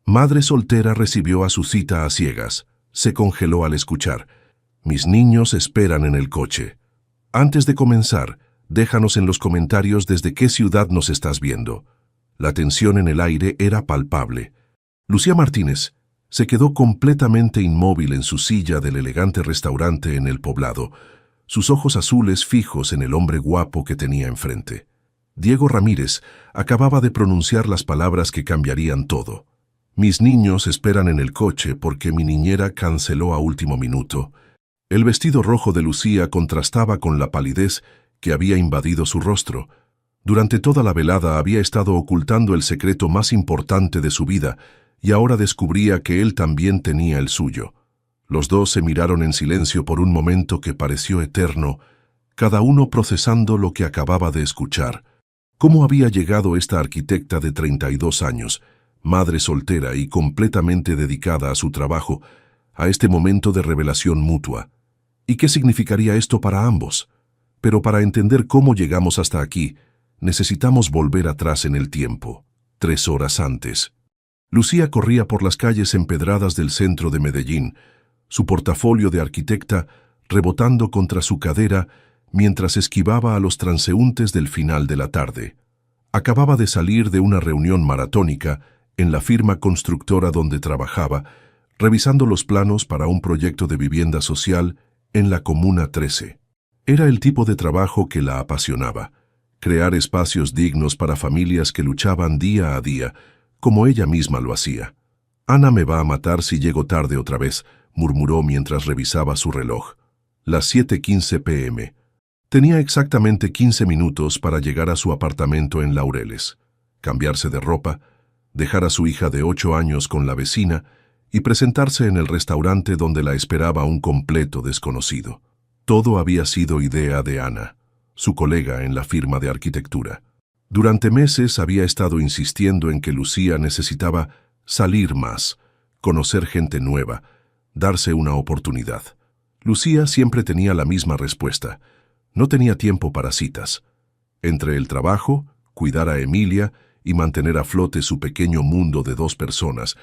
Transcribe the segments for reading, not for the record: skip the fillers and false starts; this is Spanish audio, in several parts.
Madre soltera recibió a su cita a ciegas. Se congeló al escuchar: mis niños esperan en el coche. Antes de comenzar, déjanos en los comentarios desde qué ciudad nos estás viendo. La tensión en el aire era palpable. Lucía Martínez se quedó completamente inmóvil en su silla del elegante restaurante en el poblado, sus ojos azules fijos en el hombre guapo que tenía enfrente. Diego Ramírez acababa de pronunciar las palabras que cambiarían todo. Mis niños esperan en el coche porque mi niñera canceló a último minuto. El vestido rojo de Lucía contrastaba con la palidez que había invadido su rostro. Durante toda la velada había estado ocultando el secreto más importante de su vida y ahora descubría que él también tenía el suyo. Los dos se miraron en silencio por un momento que pareció eterno, cada uno procesando lo que acababa de escuchar. ¿Cómo había llegado esta arquitecta de 32 años, madre soltera y completamente dedicada a su trabajo, a este momento de revelación mutua? ¿Y qué significaría esto para ambos? Pero para entender cómo llegamos hasta aquí, necesitamos volver atrás en el tiempo, 3 horas antes. Lucía corría por las calles empedradas del centro de Medellín, su portafolio de arquitecta rebotando contra su cadera mientras esquivaba a los transeúntes del final de la tarde. Acababa de salir de una reunión maratónica en la firma constructora donde trabajaba, revisando los planos para un proyecto de vivienda social en la Comuna 13. Era el tipo de trabajo que la apasionaba: crear espacios dignos para familias que luchaban día a día, como ella misma lo hacía. «Ana me va a matar si llego tarde otra vez», murmuró mientras revisaba su reloj. Las 7:15 p.m. Tenía exactamente 15 minutos para llegar a su apartamento en Laureles, cambiarse de ropa, dejar a su hija de 8 años con la vecina y presentarse en el restaurante donde la esperaba un completo desconocido. Todo había sido idea de Ana, su colega en la firma de arquitectura. Durante meses había estado insistiendo en que Lucía necesitaba salir más, conocer gente nueva, darse una oportunidad. Lucía siempre tenía la misma respuesta: no tenía tiempo para citas. Entre el trabajo, cuidar a Emilia y mantener a flote su pequeño mundo de 2 personas,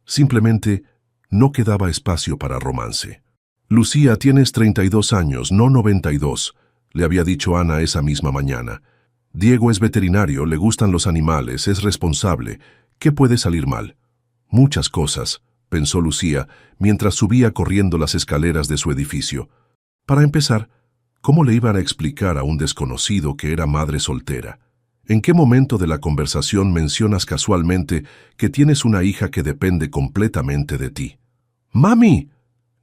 simplemente no quedaba espacio para romance. «Lucía, tienes 32 años, no 92», le había dicho Ana esa misma mañana. «Diego es veterinario, le gustan los animales, es responsable. ¿Qué puede salir mal?» «Muchas cosas», pensó Lucía, mientras subía corriendo las escaleras de su edificio. Para empezar, ¿cómo le iban a explicar a un desconocido que era madre soltera? ¿En qué momento de la conversación mencionas casualmente que tienes una hija que depende completamente de ti? «¡Mami!»,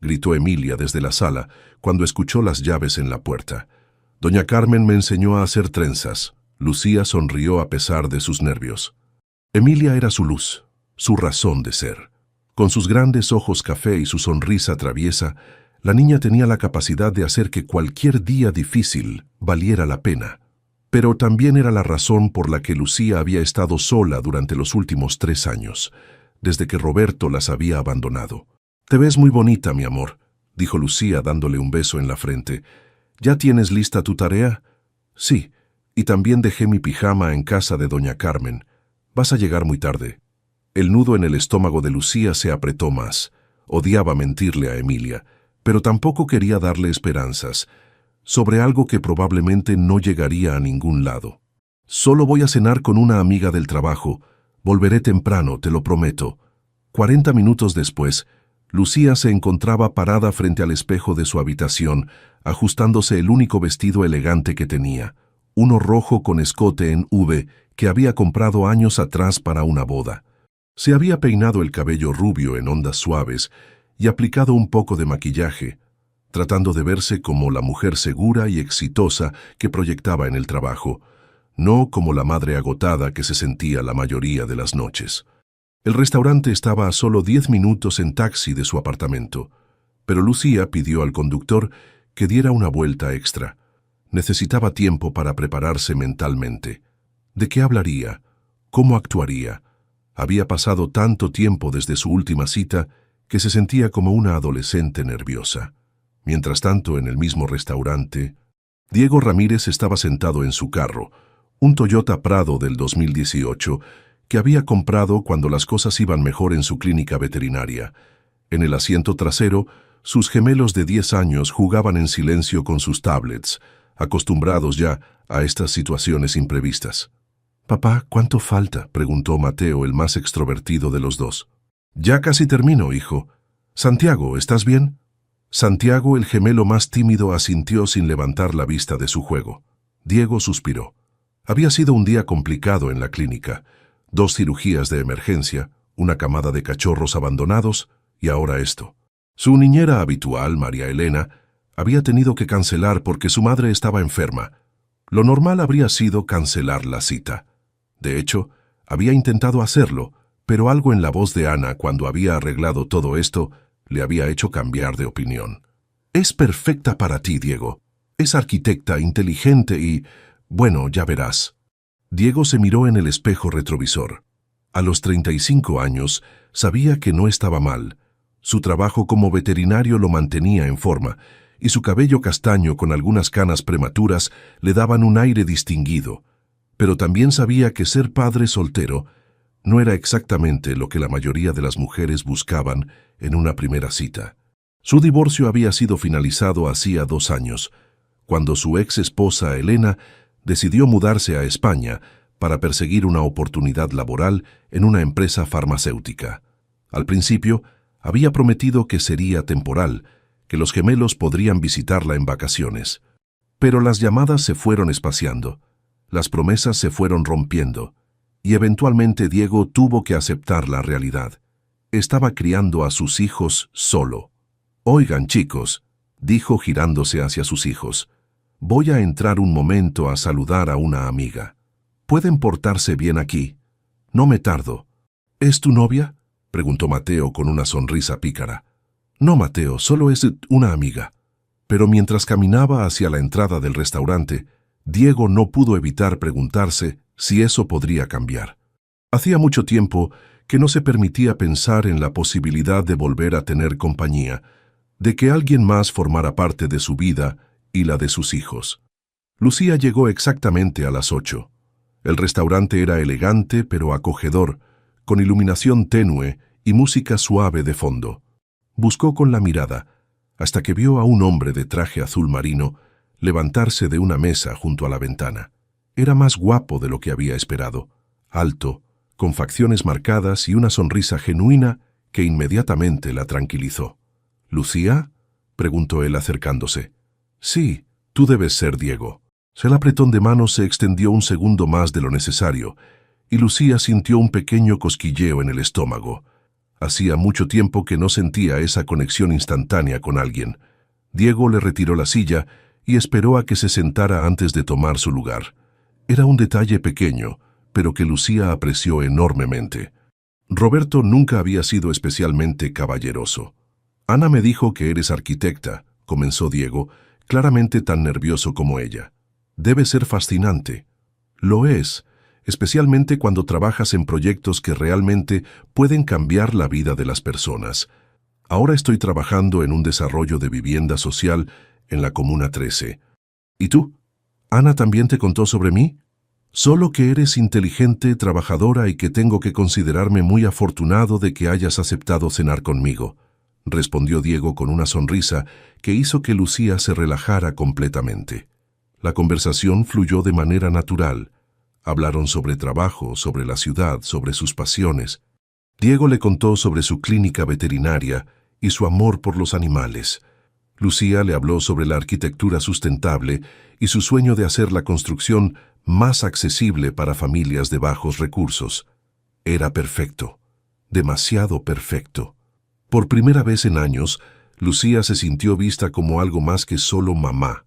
gritó Emilia desde la sala cuando escuchó las llaves en la puerta. «Doña Carmen me enseñó a hacer trenzas». Lucía sonrió a pesar de sus nervios. Emilia era su luz, su razón de ser. Con sus grandes ojos café y su sonrisa traviesa, la niña tenía la capacidad de hacer que cualquier día difícil valiera la pena. Pero también era la razón por la que Lucía había estado sola durante los últimos 3 años, desde que Roberto las había abandonado. «Te ves muy bonita, mi amor», dijo Lucía dándole un beso en la frente. «¿Ya tienes lista tu tarea?» «Sí, y también dejé mi pijama en casa de doña Carmen. Vas a llegar muy tarde». El nudo en el estómago de Lucía se apretó más. Odiaba mentirle a Emilia, pero tampoco quería darle esperanzas sobre algo que probablemente no llegaría a ningún lado. «Solo voy a cenar con una amiga del trabajo. Volveré temprano, te lo prometo». 40 minutos después, Lucía se encontraba parada frente al espejo de su habitación, ajustándose el único vestido elegante que tenía, uno rojo con escote en V que había comprado años atrás para una boda. Se había peinado el cabello rubio en ondas suaves y aplicado un poco de maquillaje, tratando de verse como la mujer segura y exitosa que proyectaba en el trabajo, no como la madre agotada que se sentía la mayoría de las noches. El restaurante estaba a solo 10 minutos en taxi de su apartamento, pero Lucía pidió al conductor que diera una vuelta extra. Necesitaba tiempo para prepararse mentalmente. ¿De qué hablaría? ¿Cómo actuaría? Había pasado tanto tiempo desde su última cita que se sentía como una adolescente nerviosa. Mientras tanto, en el mismo restaurante, Diego Ramírez estaba sentado en su carro, un Toyota Prado del 2018, que había comprado cuando las cosas iban mejor en su clínica veterinaria. En el asiento trasero, sus gemelos de 10 años jugaban en silencio con sus tablets, acostumbrados ya a estas situaciones imprevistas. «Papá, ¿cuánto falta?», preguntó Mateo, el más extrovertido de los dos. «Ya casi termino, hijo. Santiago, ¿estás bien?». Santiago, el gemelo más tímido, asintió sin levantar la vista de su juego. Diego suspiró. Había sido un día complicado en la clínica. 2 cirugías de emergencia, una camada de cachorros abandonados y ahora esto. Su niñera habitual, María Elena, había tenido que cancelar porque su madre estaba enferma. Lo normal habría sido cancelar la cita. De hecho, había intentado hacerlo, pero algo en la voz de Ana cuando había arreglado todo esto le había hecho cambiar de opinión. «Es perfecta para ti, Diego. Es arquitecta, inteligente y... bueno, ya verás». Diego se miró en el espejo retrovisor. A los 35 años, sabía que no estaba mal. Su trabajo como veterinario lo mantenía en forma, y su cabello castaño con algunas canas prematuras le daban un aire distinguido. Pero también sabía que ser padre soltero no era exactamente lo que la mayoría de las mujeres buscaban en una primera cita. Su divorcio había sido finalizado hacía 2 años, cuando su ex esposa Elena decidió mudarse a España para perseguir una oportunidad laboral en una empresa farmacéutica. Al principio, había prometido que sería temporal, que los gemelos podrían visitarla en vacaciones. Pero las llamadas se fueron espaciando, las promesas se fueron rompiendo, y eventualmente Diego tuvo que aceptar la realidad. Estaba criando a sus hijos solo. «Oigan, chicos», dijo girándose hacia sus hijos, «voy a entrar un momento a saludar a una amiga. ¿Pueden portarse bien aquí? No me tardo». «¿Es tu novia?», preguntó Mateo con una sonrisa pícara. «No, Mateo, solo es una amiga». Pero mientras caminaba hacia la entrada del restaurante, Diego no pudo evitar preguntarse si eso podría cambiar. Hacía mucho tiempo que no se permitía pensar en la posibilidad de volver a tener compañía, de que alguien más formara parte de su vida y la de sus hijos. Lucía llegó exactamente a las 8. El restaurante era elegante pero acogedor, con iluminación tenue y música suave de fondo. Buscó con la mirada, hasta que vio a un hombre de traje azul marino levantarse de una mesa junto a la ventana. Era más guapo de lo que había esperado, alto, con facciones marcadas y una sonrisa genuina que inmediatamente la tranquilizó. «¿Lucía?», preguntó él acercándose. «Sí, tú debes ser Diego». El apretón de manos se extendió un segundo más de lo necesario, y Lucía sintió un pequeño cosquilleo en el estómago. Hacía mucho tiempo que no sentía esa conexión instantánea con alguien. Diego le retiró la silla y esperó a que se sentara antes de tomar su lugar. Era un detalle pequeño, pero que Lucía apreció enormemente. Roberto nunca había sido especialmente caballeroso. «Ana me dijo que eres arquitecta», comenzó Diego, claramente tan nervioso como ella. «Debe ser fascinante». «Lo es, especialmente cuando trabajas en proyectos que realmente pueden cambiar la vida de las personas. Ahora estoy trabajando en un desarrollo de vivienda social en la Comuna 13. ¿Y tú? ¿Ana también te contó sobre mí?». «Solo que eres inteligente, trabajadora y que tengo que considerarme muy afortunado de que hayas aceptado cenar conmigo», respondió Diego con una sonrisa que hizo que Lucía se relajara completamente. La conversación fluyó de manera natural. Hablaron sobre trabajo, sobre la ciudad, sobre sus pasiones. Diego le contó sobre su clínica veterinaria y su amor por los animales. Lucía le habló sobre la arquitectura sustentable y su sueño de hacer la construcción más accesible para familias de bajos recursos. Era perfecto, demasiado perfecto. Por primera vez en años, Lucía se sintió vista como algo más que solo mamá.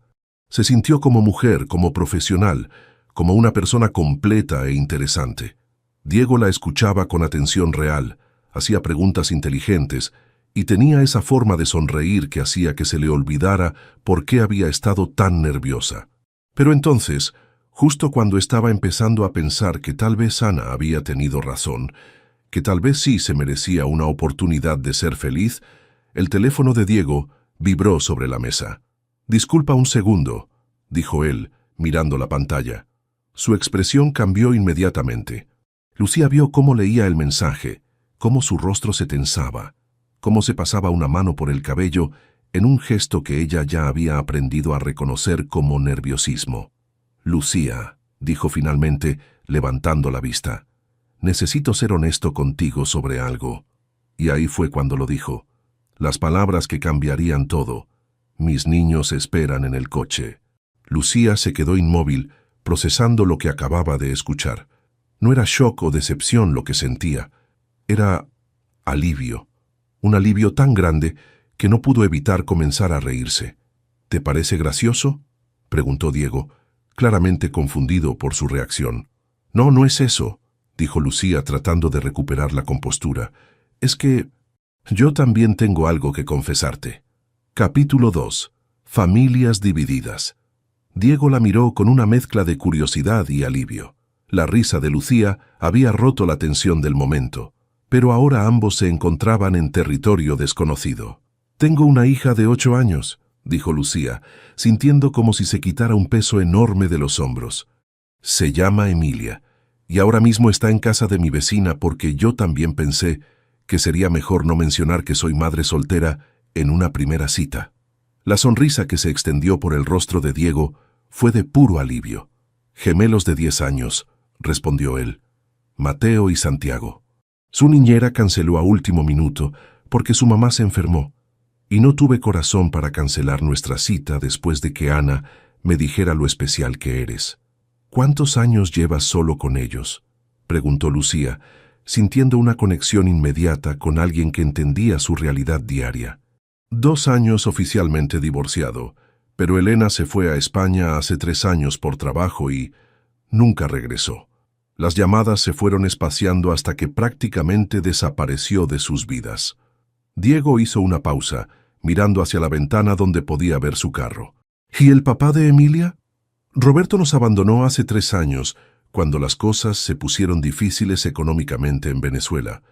Se sintió como mujer, como profesional, como una persona completa e interesante. Diego la escuchaba con atención real, hacía preguntas inteligentes y tenía esa forma de sonreír que hacía que se le olvidara por qué había estado tan nerviosa. Pero entonces, justo cuando estaba empezando a pensar que tal vez Ana había tenido razón, que tal vez sí se merecía una oportunidad de ser feliz, el teléfono de Diego vibró sobre la mesa. «Disculpa un segundo», dijo él, mirando la pantalla. Su expresión cambió inmediatamente. Lucía vio cómo leía el mensaje, cómo su rostro se tensaba, cómo se pasaba una mano por el cabello en un gesto que ella ya había aprendido a reconocer como nerviosismo. «Lucía», dijo finalmente, levantando la vista, «necesito ser honesto contigo sobre algo». Y ahí fue cuando lo dijo. Las palabras que cambiarían todo. «Mis niños esperan en el coche». Lucía se quedó inmóvil, procesando lo que acababa de escuchar. No era shock o decepción lo que sentía. Era alivio. Un alivio tan grande que no pudo evitar comenzar a reírse. «¿Te parece gracioso?», preguntó Diego, claramente confundido por su reacción. «No, no es eso», dijo Lucía tratando de recuperar la compostura. «Es que yo también tengo algo que confesarte». Capítulo 2. Familias divididas. Diego la miró con una mezcla de curiosidad y alivio. La risa de Lucía había roto la tensión del momento, pero ahora ambos se encontraban en territorio desconocido. «Tengo una hija de 8 años», dijo Lucía, sintiendo como si se quitara un peso enorme de los hombros. «Se llama Emilia, y ahora mismo está en casa de mi vecina porque yo también pensé que sería mejor no mencionar que soy madre soltera en una primera cita». La sonrisa que se extendió por el rostro de Diego fue de puro alivio. «Gemelos de 10 años», respondió él. «Mateo y Santiago». Su niñera canceló a último minuto porque su mamá se enfermó, y no tuve corazón para cancelar nuestra cita después de que Ana me dijera lo especial que eres. «¿Cuántos años llevas solo con ellos?», preguntó Lucía, sintiendo una conexión inmediata con alguien que entendía su realidad diaria. «2 años oficialmente divorciado, pero Elena se fue a España hace 3 años por trabajo y nunca regresó. Las llamadas se fueron espaciando hasta que prácticamente desapareció de sus vidas». Diego hizo una pausa, mirando hacia la ventana donde podía ver su carro. «¿Y el papá de Emilia?». «Roberto nos abandonó hace 3 años, cuando las cosas se pusieron difíciles económicamente en Venezuela.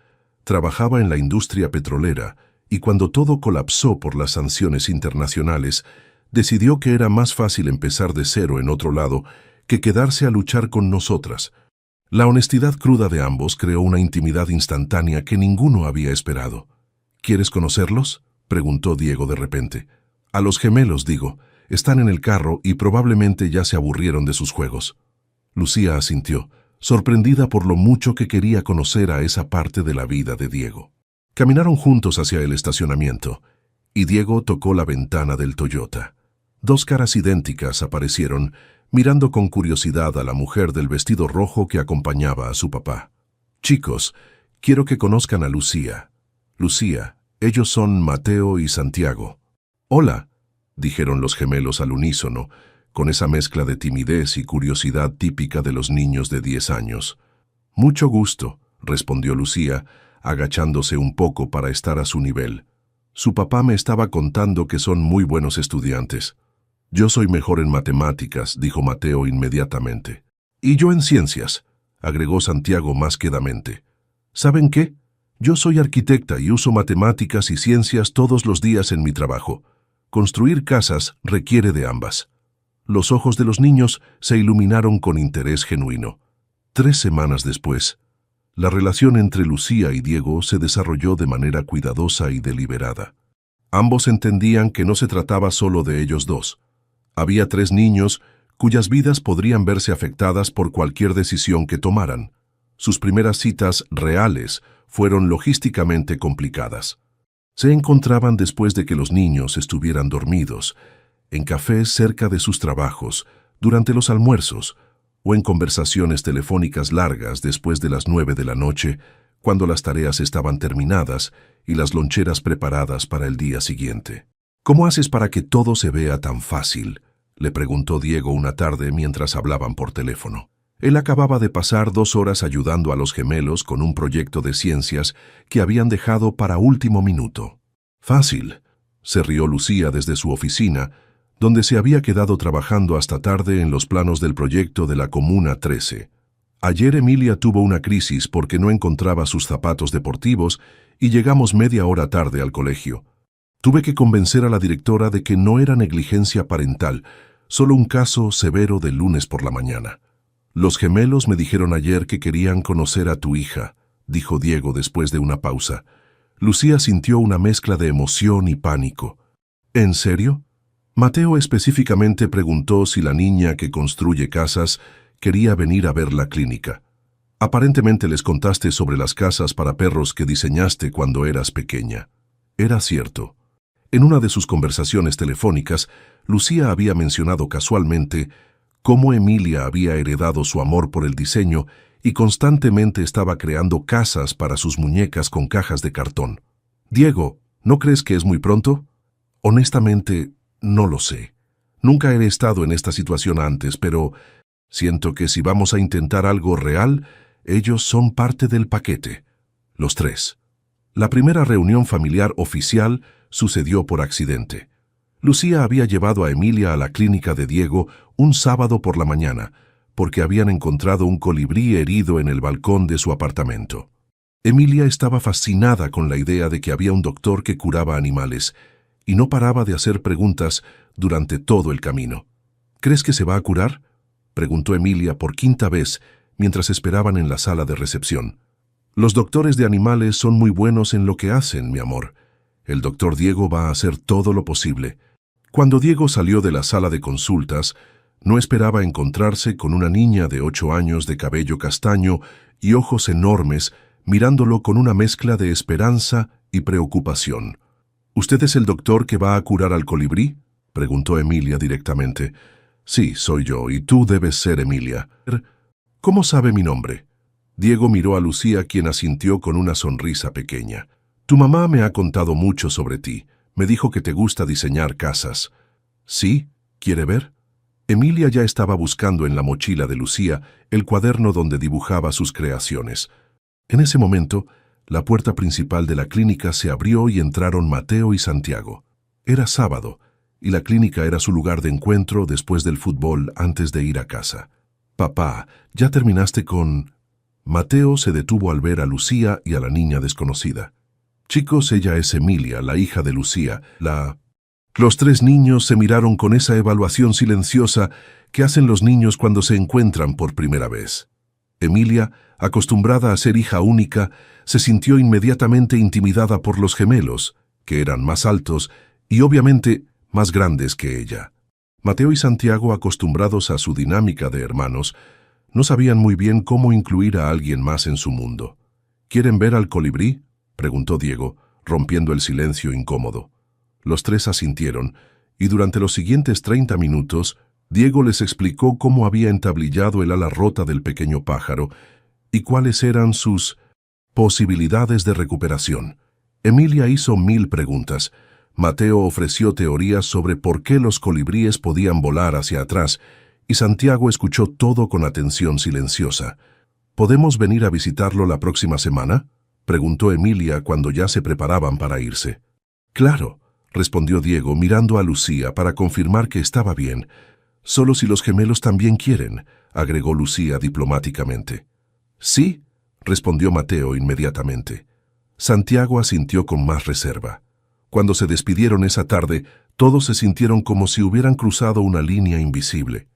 Trabajaba en la industria petrolera y cuando todo colapsó por las sanciones internacionales, decidió que era más fácil empezar de cero en otro lado que quedarse a luchar con nosotras». La honestidad cruda de ambos creó una intimidad instantánea que ninguno había esperado. «¿Quieres conocerlos?», preguntó Diego de repente. «A los gemelos, digo. Están en el carro y probablemente ya se aburrieron de sus juegos». Lucía asintió, sorprendida por lo mucho que quería conocer a esa parte de la vida de Diego. Caminaron juntos hacia el estacionamiento, y Diego tocó la ventana del Toyota. 2 caras idénticas aparecieron, mirando con curiosidad a la mujer del vestido rojo que acompañaba a su papá. «Chicos, quiero que conozcan a Lucía. Lucía, ellos son Mateo y Santiago». «Hola», dijeron los gemelos al unísono, con esa mezcla de timidez y curiosidad típica de los niños de 10 años. «Mucho gusto», respondió Lucía, agachándose un poco para estar a su nivel. «Su papá me estaba contando que son muy buenos estudiantes». «Yo soy mejor en matemáticas», dijo Mateo inmediatamente. «Y yo en ciencias», agregó Santiago más quedamente. «¿Saben qué? Yo soy arquitecta y uso matemáticas y ciencias todos los días en mi trabajo. Construir casas requiere de ambas». Los ojos de los niños se iluminaron con interés genuino. 3 semanas después, la relación entre Lucía y Diego se desarrolló de manera cuidadosa y deliberada. Ambos entendían que no se trataba solo de ellos dos. Había 3 niños cuyas vidas podrían verse afectadas por cualquier decisión que tomaran. Sus primeras citas reales fueron logísticamente complicadas. Se encontraban después de que los niños estuvieran dormidos, en cafés cerca de sus trabajos, durante los almuerzos, o en conversaciones telefónicas largas después de las 9 de la noche, cuando las tareas estaban terminadas y las loncheras preparadas para el día siguiente. «¿Cómo haces para que todo se vea tan fácil?», le preguntó Diego una tarde mientras hablaban por teléfono. Él acababa de pasar 2 horas ayudando a los gemelos con un proyecto de ciencias que habían dejado para último minuto. «Fácil», se rió Lucía desde su oficina, donde se había quedado trabajando hasta tarde en los planos del proyecto de la Comuna 13. «Ayer Emilia tuvo una crisis porque no encontraba sus zapatos deportivos y llegamos media hora tarde al colegio. Tuve que convencer a la directora de que no era negligencia parental, solo un caso severo del lunes por la mañana. Los gemelos me dijeron ayer que querían conocer a tu hija, dijo Diego después de una pausa. Lucía sintió una mezcla de emoción y pánico. ¿En serio? Mateo específicamente preguntó si la niña que construye casas quería venir a ver la clínica. Aparentemente les contaste sobre las casas para perros que diseñaste cuando eras pequeña. Era cierto. En una de sus conversaciones telefónicas, Lucía había mencionado casualmente cómo Emilia había heredado su amor por el diseño y constantemente estaba creando casas para sus muñecas con cajas de cartón. Diego, ¿no crees que es muy pronto? Honestamente, no lo sé. Nunca he estado en esta situación antes, pero siento que si vamos a intentar algo real, ellos son parte del paquete. Los tres. La primera reunión familiar oficial sucedió por accidente. Lucía había llevado a Emilia a la clínica de Diego un sábado por la mañana, porque habían encontrado un colibrí herido en el balcón de su apartamento. Emilia estaba fascinada con la idea de que había un doctor que curaba animales, y no paraba de hacer preguntas durante todo el camino. ¿Crees que se va a curar?, preguntó Emilia por quinta vez mientras esperaban en la sala de recepción. Los doctores de animales son muy buenos en lo que hacen, mi amor. El doctor Diego va a hacer todo lo posible. Cuando Diego salió de la sala de consultas, no esperaba encontrarse con una niña de 8 años de cabello castaño y ojos enormes, mirándolo con una mezcla de esperanza y preocupación. ¿Usted es el doctor que va a curar al colibrí?, preguntó Emilia directamente. Sí, soy yo, y tú debes ser Emilia. ¿Cómo sabe mi nombre? Diego miró a Lucía, quien asintió con una sonrisa pequeña. Tu mamá me ha contado mucho sobre ti. Me dijo que te gusta diseñar casas. ¿Sí? ¿Quiere ver? Emilia ya estaba buscando en la mochila de Lucía el cuaderno donde dibujaba sus creaciones. En ese momento, la puerta principal de la clínica se abrió y entraron Mateo y Santiago. Era sábado, y la clínica era su lugar de encuentro después del fútbol antes de ir a casa. Papá, ¿ya terminaste con...? Mateo se detuvo al ver a Lucía y a la niña desconocida. Chicos, ella es Emilia, la hija de Lucía, Los tres niños se miraron con esa evaluación silenciosa que hacen los niños cuando se encuentran por primera vez. Emilia, acostumbrada a ser hija única, se sintió inmediatamente intimidada por los gemelos, que eran más altos y obviamente más grandes que ella. Mateo y Santiago, acostumbrados a su dinámica de hermanos, no sabían muy bien cómo incluir a alguien más en su mundo. ¿Quieren ver al colibrí?, preguntó Diego, rompiendo el silencio incómodo. Los tres asintieron, y durante los siguientes 30 minutos, Diego les explicó cómo había entablillado el ala rota del pequeño pájaro y cuáles eran sus posibilidades de recuperación. Emilia hizo 1000 preguntas. Mateo ofreció teorías sobre por qué los colibríes podían volar hacia atrás, y Santiago escuchó todo con atención silenciosa. ¿Podemos venir a visitarlo la próxima semana?, preguntó Emilia cuando ya se preparaban para irse. Claro, respondió Diego mirando a Lucía para confirmar que estaba bien. Solo si los gemelos también quieren, agregó Lucía diplomáticamente. Sí, respondió Mateo inmediatamente. Santiago asintió con más reserva. Cuando se despidieron esa tarde, todos se sintieron como si hubieran cruzado una línea invisible.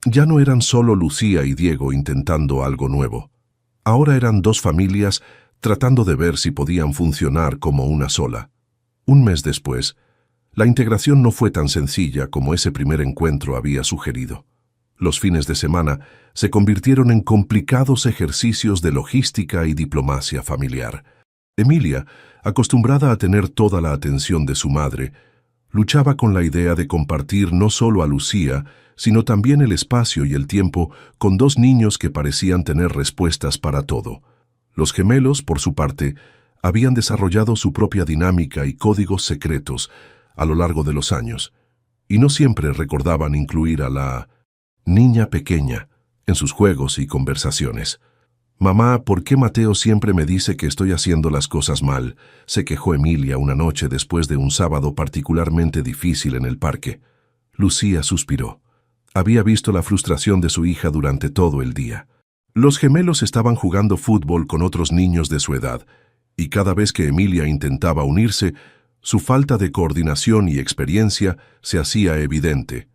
Ya no eran solo Lucía y Diego intentando algo nuevo. Ahora eran dos familias tratando de ver si podían funcionar como una sola. Un mes después, la integración no fue tan sencilla como ese primer encuentro había sugerido. Los fines de semana se convirtieron en complicados ejercicios de logística y diplomacia familiar. Emilia, acostumbrada a tener toda la atención de su madre, luchaba con la idea de compartir no solo a Lucía, sino también el espacio y el tiempo con dos niños que parecían tener respuestas para todo. Los gemelos, por su parte, habían desarrollado su propia dinámica y códigos secretos a lo largo de los años, y no siempre recordaban incluir a la niña pequeña en sus juegos y conversaciones. «Mamá, ¿por qué Mateo siempre me dice que estoy haciendo las cosas mal?», se quejó Emilia una noche después de un sábado particularmente difícil en el parque. Lucía suspiró. Había visto la frustración de su hija durante todo el día. Los gemelos estaban jugando fútbol con otros niños de su edad, y cada vez que Emilia intentaba unirse, su falta de coordinación y experiencia se hacía evidente.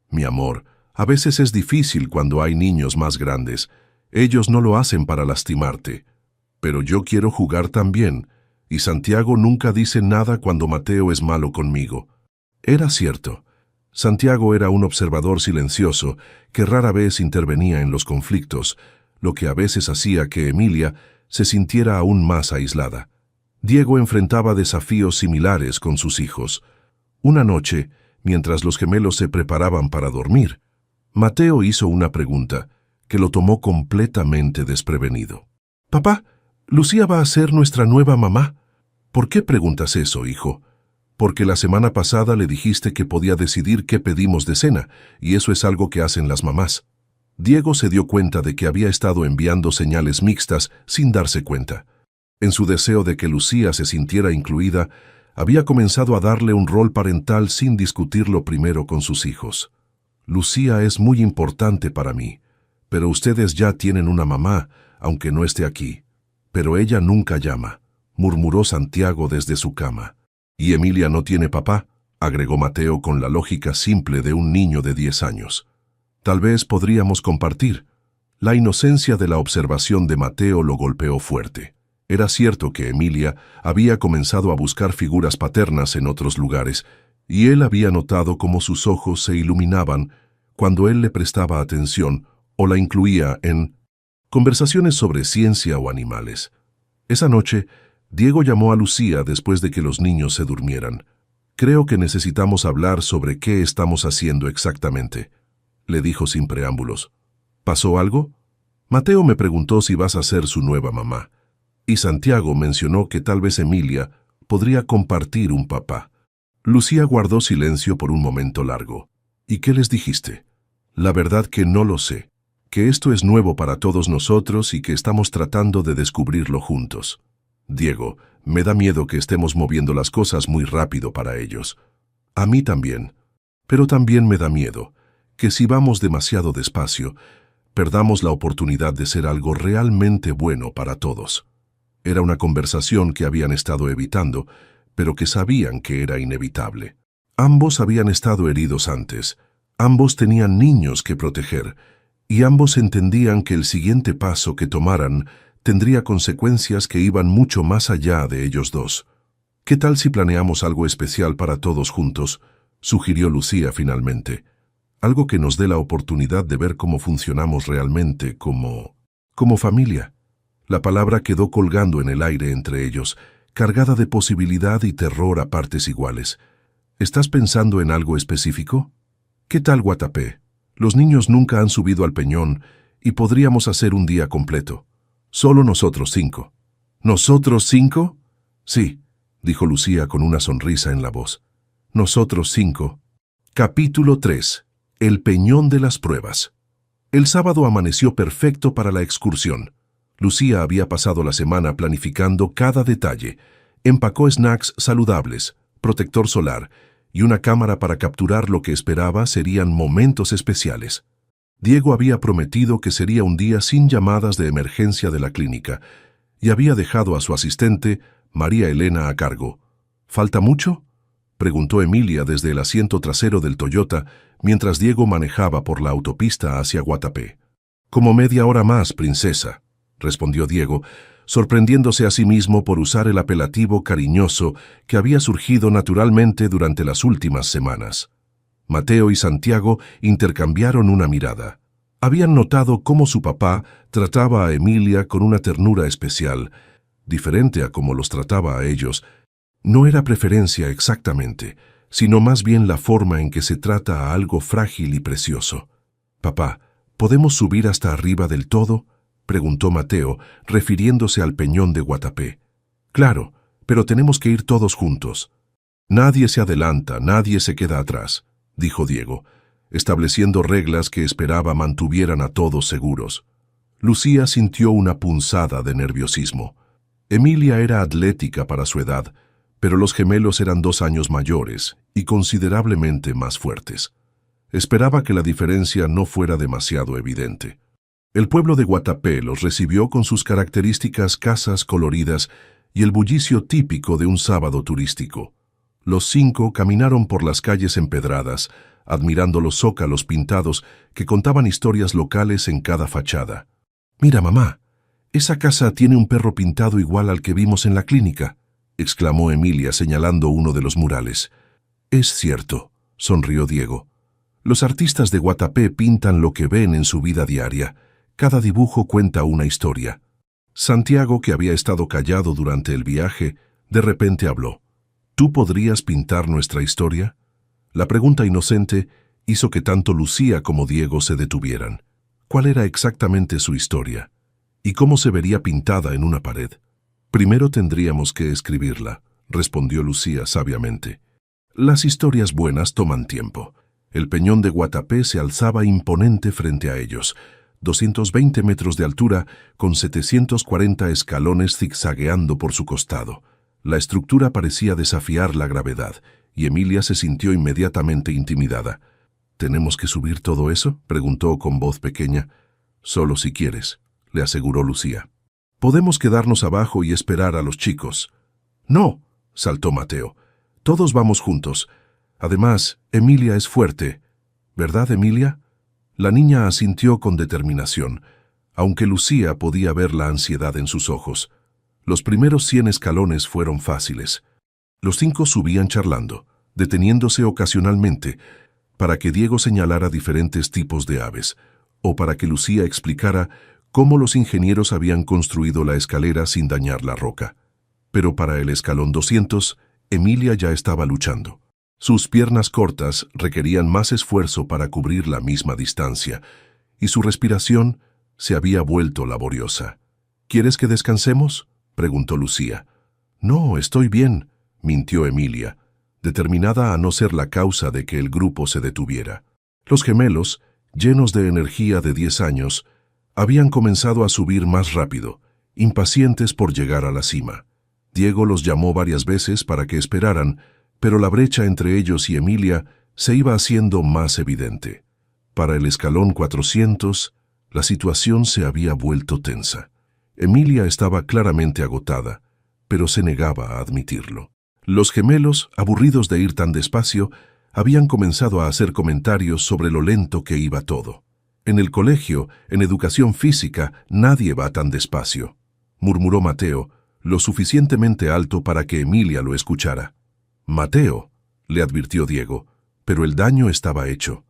«Mi amor, A veces es difícil cuando hay niños más grandes. Ellos no lo hacen para lastimarte. Pero yo quiero jugar también, y Santiago nunca dice nada cuando Mateo es malo conmigo. Era cierto. Santiago era un observador silencioso que rara vez intervenía en los conflictos, lo que a veces hacía que Emilia se sintiera aún más aislada. Diego enfrentaba desafíos similares con sus hijos. Una noche, mientras los gemelos se preparaban para dormir, Mateo hizo una pregunta que lo tomó completamente desprevenido. «Papá, Lucía va a ser nuestra nueva mamá». «¿Por qué preguntas eso, hijo?» «Porque la semana pasada le dijiste que podía decidir qué pedimos de cena, y eso es algo que hacen las mamás». Diego se dio cuenta de que había estado enviando señales mixtas sin darse cuenta. En su deseo de que Lucía se sintiera incluida, había comenzado a darle un rol parental sin discutirlo primero con sus hijos. «Lucía es muy importante para mí, pero ustedes ya tienen una mamá, aunque no esté aquí. Pero ella nunca llama», murmuró Santiago desde su cama. «Y Emilia no tiene papá», agregó Mateo con la lógica simple de un niño de 10 años. «Tal vez podríamos compartir». La inocencia de la observación de Mateo lo golpeó fuerte. Era cierto que Emilia había comenzado a buscar figuras paternas en otros lugares, y él había notado cómo sus ojos se iluminaban cuando él le prestaba atención o la incluía en conversaciones sobre ciencia o animales. Esa noche, Diego llamó a Lucía después de que los niños se durmieran. «Creo que necesitamos hablar sobre qué estamos haciendo exactamente», le dijo sin preámbulos. «¿Pasó algo?» «Mateo me preguntó si vas a ser su nueva mamá. Y Santiago mencionó que tal vez Emilia podría compartir un papá». Lucía guardó silencio por un momento largo. «¿Y qué les dijiste?» «La verdad que no lo sé. Que esto es nuevo para todos nosotros y que estamos tratando de descubrirlo juntos. Diego, me da miedo que estemos moviendo las cosas muy rápido para ellos». «A mí también. Pero también me da miedo que si vamos demasiado despacio, perdamos la oportunidad de ser algo realmente bueno para todos». Era una conversación que habían estado evitando, pero que sabían que era inevitable. Ambos habían estado heridos antes, ambos tenían niños que proteger, y ambos entendían que el siguiente paso que tomaran tendría consecuencias que iban mucho más allá de ellos dos. «¿Qué tal si planeamos algo especial para todos juntos?», sugirió Lucía finalmente. «Algo que nos dé la oportunidad de ver cómo funcionamos realmente como familia». La palabra quedó colgando en el aire entre ellos, cargada de posibilidad y terror a partes iguales. «¿Estás pensando en algo específico?» «¿Qué tal Guatapé? Los niños nunca han subido al peñón y podríamos hacer un día completo. Solo nosotros 5. ¿Nosotros 5? Sí», dijo Lucía con una sonrisa en la voz. «Nosotros 5. Capítulo 3. El Peñón de las Pruebas. El sábado amaneció perfecto para la excursión. Lucía había pasado la semana planificando cada detalle. Empacó snacks saludables, protector solar y una cámara para capturar lo que esperaba serían momentos especiales. Diego había prometido que sería un día sin llamadas de emergencia de la clínica y había dejado a su asistente, María Elena, a cargo. «¿Falta mucho?», preguntó Emilia desde el asiento trasero del Toyota mientras Diego manejaba por la autopista hacia Guatapé. «Como media hora más, princesa», respondió Diego, sorprendiéndose a sí mismo por usar el apelativo cariñoso que había surgido naturalmente durante las últimas semanas. Mateo y Santiago intercambiaron una mirada. Habían notado cómo su papá trataba a Emilia con una ternura especial, diferente a cómo los trataba a ellos. No era preferencia exactamente, sino más bien la forma en que se trata a algo frágil y precioso. «Papá, ¿podemos subir hasta arriba del todo?», preguntó Mateo, refiriéndose al peñón de Guatapé. «Claro, pero tenemos que ir todos juntos». «Nadie se adelanta, nadie se queda atrás», dijo Diego, estableciendo reglas que esperaba mantuvieran a todos seguros. Lucía sintió una punzada de nerviosismo. Emilia era atlética para su edad, pero los gemelos eran 2 años mayores y considerablemente más fuertes. Esperaba que la diferencia no fuera demasiado evidente. El pueblo de Guatapé los recibió con sus características casas coloridas y el bullicio típico de un sábado turístico. Los 5 caminaron por las calles empedradas, admirando los zócalos pintados que contaban historias locales en cada fachada. «Mira, mamá, esa casa tiene un perro pintado igual al que vimos en la clínica», exclamó Emilia señalando uno de los murales. «Es cierto», sonrió Diego. «Los artistas de Guatapé pintan lo que ven en su vida diaria. Cada dibujo cuenta una historia». Santiago, que había estado callado durante el viaje, de repente habló. «¿Tú podrías pintar nuestra historia?». La pregunta inocente hizo que tanto Lucía como Diego se detuvieran. ¿Cuál era exactamente su historia? ¿Y cómo se vería pintada en una pared? «Primero tendríamos que escribirla», respondió Lucía sabiamente. «Las historias buenas toman tiempo». El peñón de Guatapé se alzaba imponente frente a ellos, 220 metros de altura, con 740 escalones zigzagueando por su costado. La estructura parecía desafiar la gravedad, y Emilia se sintió inmediatamente intimidada. «¿Tenemos que subir todo eso?», preguntó con voz pequeña. «Solo si quieres», le aseguró Lucía. «Podemos quedarnos abajo y esperar a los chicos». «No», saltó Mateo. «Todos vamos juntos. Además, Emilia es fuerte. ¿Verdad, Emilia?». La niña asintió con determinación, aunque Lucía podía ver la ansiedad en sus ojos. Los primeros 100 escalones fueron fáciles. Los 5 subían charlando, deteniéndose ocasionalmente, para que Diego señalara diferentes tipos de aves, o para que Lucía explicara cómo los ingenieros habían construido la escalera sin dañar la roca. Pero para el escalón 200, Emilia ya estaba luchando. Sus piernas cortas requerían más esfuerzo para cubrir la misma distancia, y su respiración se había vuelto laboriosa. «¿Quieres que descansemos?», preguntó Lucía. «No, estoy bien», mintió Emilia, determinada a no ser la causa de que el grupo se detuviera. Los gemelos, llenos de energía de 10 años, habían comenzado a subir más rápido, impacientes por llegar a la cima. Diego los llamó varias veces para que esperaran, pero la brecha entre ellos y Emilia se iba haciendo más evidente. Para el escalón 400, la situación se había vuelto tensa. Emilia estaba claramente agotada, pero se negaba a admitirlo. Los gemelos, aburridos de ir tan despacio, habían comenzado a hacer comentarios sobre lo lento que iba todo. «En el colegio, en educación física, nadie va tan despacio», murmuró Mateo, lo suficientemente alto para que Emilia lo escuchara. «Mateo», le advirtió Diego, pero el daño estaba hecho.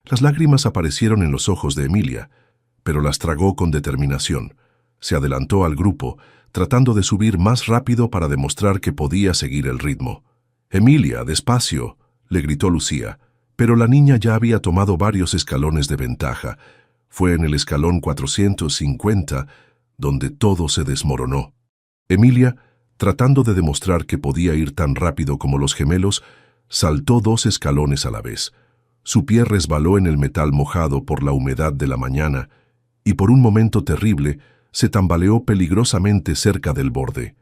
Las lágrimas aparecieron en los ojos de Emilia, pero las tragó con determinación. Se adelantó al grupo, tratando de subir más rápido para demostrar que podía seguir el ritmo. «Emilia, despacio», le gritó Lucía, pero la niña ya había tomado varios escalones de ventaja. Fue en el escalón 450 donde todo se desmoronó. Emilia, tratando de demostrar que podía ir tan rápido como los gemelos, saltó 2 escalones a la vez. Su pie resbaló en el metal mojado por la humedad de la mañana y por un momento terrible se tambaleó peligrosamente cerca del borde.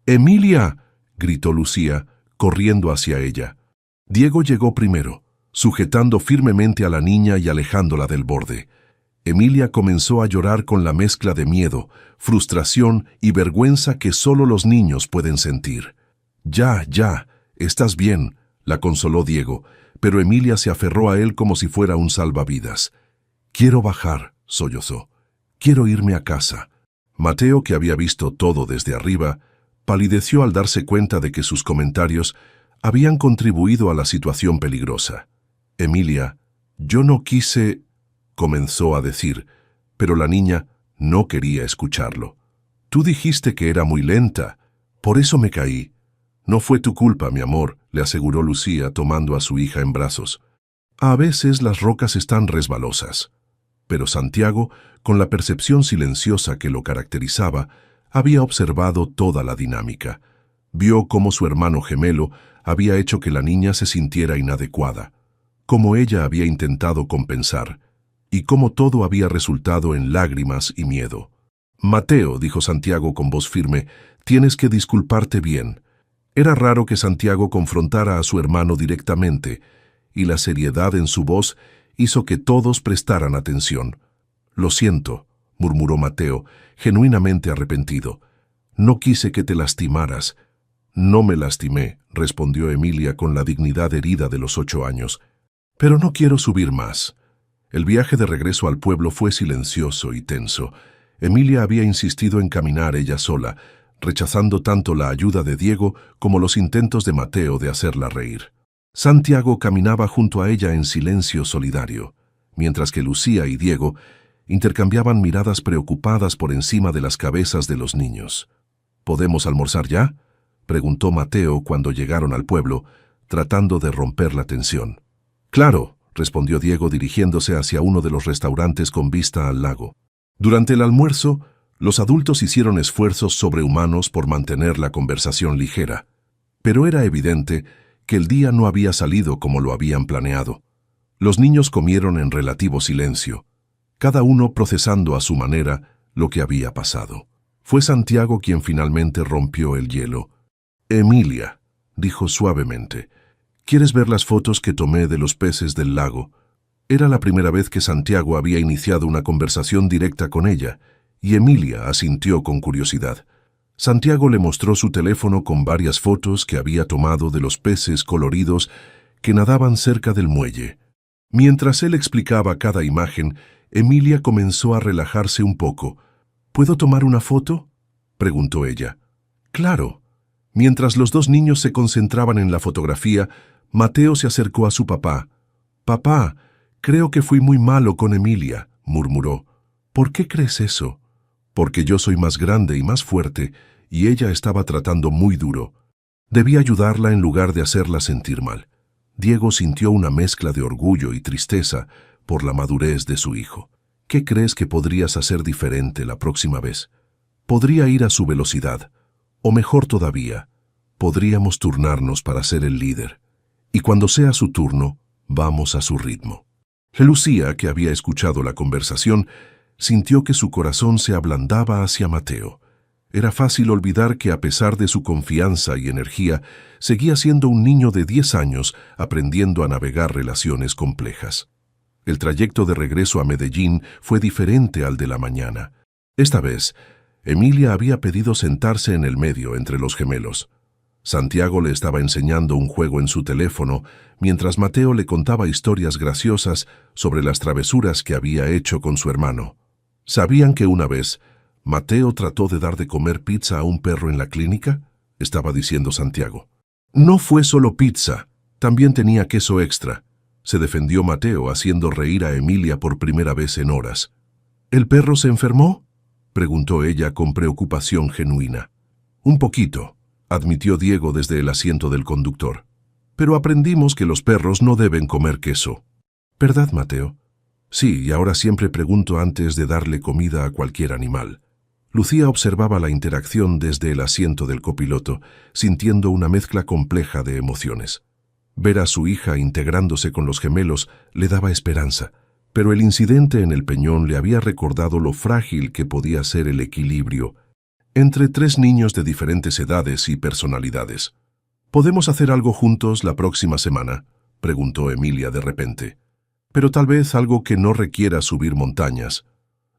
«¡Emilia!», gritó Lucía, corriendo hacia ella. Diego llegó primero, sujetando firmemente a la niña y alejándola del borde. Emilia comenzó a llorar con la mezcla de miedo, frustración y vergüenza que solo los niños pueden sentir. «Ya, estás bien», la consoló Diego, pero Emilia se aferró a él como si fuera un salvavidas. «Quiero bajar», sollozó. «Quiero irme a casa». Mateo, que había visto todo desde arriba, palideció al darse cuenta de que sus comentarios habían contribuido a la situación peligrosa. «Emilia, yo no quise», comenzó a decir, pero la niña no quería escucharlo. «Tú dijiste que era muy lenta, por eso me caí». «No fue tu culpa, mi amor», le aseguró Lucía tomando a su hija en brazos. «A veces las rocas están resbalosas». Pero Santiago, con la percepción silenciosa que lo caracterizaba, había observado toda la dinámica. Vio cómo su hermano gemelo había hecho que la niña se sintiera inadecuada, cómo ella había intentado compensar, y cómo todo había resultado en lágrimas y miedo. «Mateo», dijo Santiago con voz firme, «tienes que disculparte bien». Era raro que Santiago confrontara a su hermano directamente, y la seriedad en su voz hizo que todos prestaran atención. «Lo siento», murmuró Mateo, genuinamente arrepentido. «No quise que te lastimaras». «No me lastimé», respondió Emilia con la dignidad herida de los 8 años. Pero no quiero subir más. El viaje de regreso al pueblo fue silencioso y tenso. Emilia había insistido en caminar ella sola, rechazando tanto la ayuda de Diego como los intentos de Mateo de hacerla reír. Santiago caminaba junto a ella en silencio solidario, mientras que Lucía y Diego intercambiaban miradas preocupadas por encima de las cabezas de los niños. ¿Podemos almorzar ya?, preguntó Mateo cuando llegaron al pueblo, tratando de romper la tensión. Claro, respondió Diego dirigiéndose hacia uno de los restaurantes con vista al lago. Durante el almuerzo, los adultos hicieron esfuerzos sobrehumanos por mantener la conversación ligera, pero era evidente que el día no había salido como lo habían planeado. Los niños comieron en relativo silencio, cada uno procesando a su manera lo que había pasado. Fue Santiago quien finalmente rompió el hielo. «Emilia», dijo suavemente, «¿quieres ver las fotos que tomé de los peces del lago?» Era la primera vez que Santiago había iniciado una conversación directa con ella, y Emilia asintió con curiosidad. Santiago le mostró su teléfono con varias fotos que había tomado de los peces coloridos que nadaban cerca del muelle. Mientras él explicaba cada imagen, Emilia comenzó a relajarse un poco. «¿Puedo tomar una foto?», preguntó ella. «Claro». Mientras los dos niños se concentraban en la fotografía, Mateo se acercó a su papá. «Papá, creo que fui muy malo con Emilia», murmuró. «¿Por qué crees eso?» «Porque yo soy más grande y más fuerte, y ella estaba tratando muy duro. Debí ayudarla en lugar de hacerla sentir mal». Diego sintió una mezcla de orgullo y tristeza por la madurez de su hijo. «¿Qué crees que podrías hacer diferente la próxima vez?» «Podría ir a su velocidad. O mejor todavía, podríamos turnarnos para ser el líder. Y cuando sea su turno, vamos a su ritmo». Lucía, que había escuchado la conversación, sintió que su corazón se ablandaba hacia Mateo. Era fácil olvidar que a pesar de su confianza y energía, seguía siendo un niño de 10 años aprendiendo a navegar relaciones complejas. El trayecto de regreso a Medellín fue diferente al de la mañana. Esta vez, Emilia había pedido sentarse en el medio entre los gemelos. Santiago le estaba enseñando un juego en su teléfono, mientras Mateo le contaba historias graciosas sobre las travesuras que había hecho con su hermano. ¿Sabían que una vez Mateo trató de dar de comer pizza a un perro en la clínica?, estaba diciendo Santiago. «No fue solo pizza, también tenía queso extra», se defendió Mateo haciendo reír a Emilia por primera vez en horas. «¿El perro se enfermó?», preguntó ella con preocupación genuina. «Un poquito», admitió Diego desde el asiento del conductor. «Pero aprendimos que los perros no deben comer queso». «¿Verdad, Mateo?» «Sí, y ahora siempre pregunto antes de darle comida a cualquier animal». Lucía observaba la interacción desde el asiento del copiloto, sintiendo una mezcla compleja de emociones. Ver a su hija integrándose con los gemelos le daba esperanza, pero el incidente en el Peñón le había recordado lo frágil que podía ser el equilibrio entre 3 niños de diferentes edades y personalidades. «¿Podemos hacer algo juntos la próxima semana?», preguntó Emilia de repente. «Pero tal vez algo que no requiera subir montañas».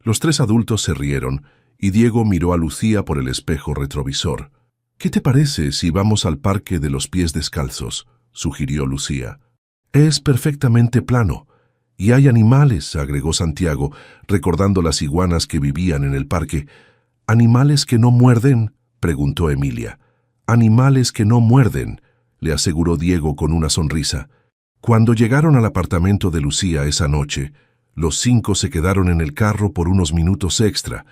Los 3 adultos se rieron, y Diego miró a Lucía por el espejo retrovisor. «¿Qué te parece si vamos al parque de los pies descalzos?», sugirió Lucía. «Es perfectamente plano. Y hay animales», agregó Santiago, recordando las iguanas que vivían en el parque. «¿Animales que no muerden?», preguntó Emilia. «Animales que no muerden», le aseguró Diego con una sonrisa. Cuando llegaron al apartamento de Lucía esa noche, los 5 se quedaron en el carro por unos minutos extra,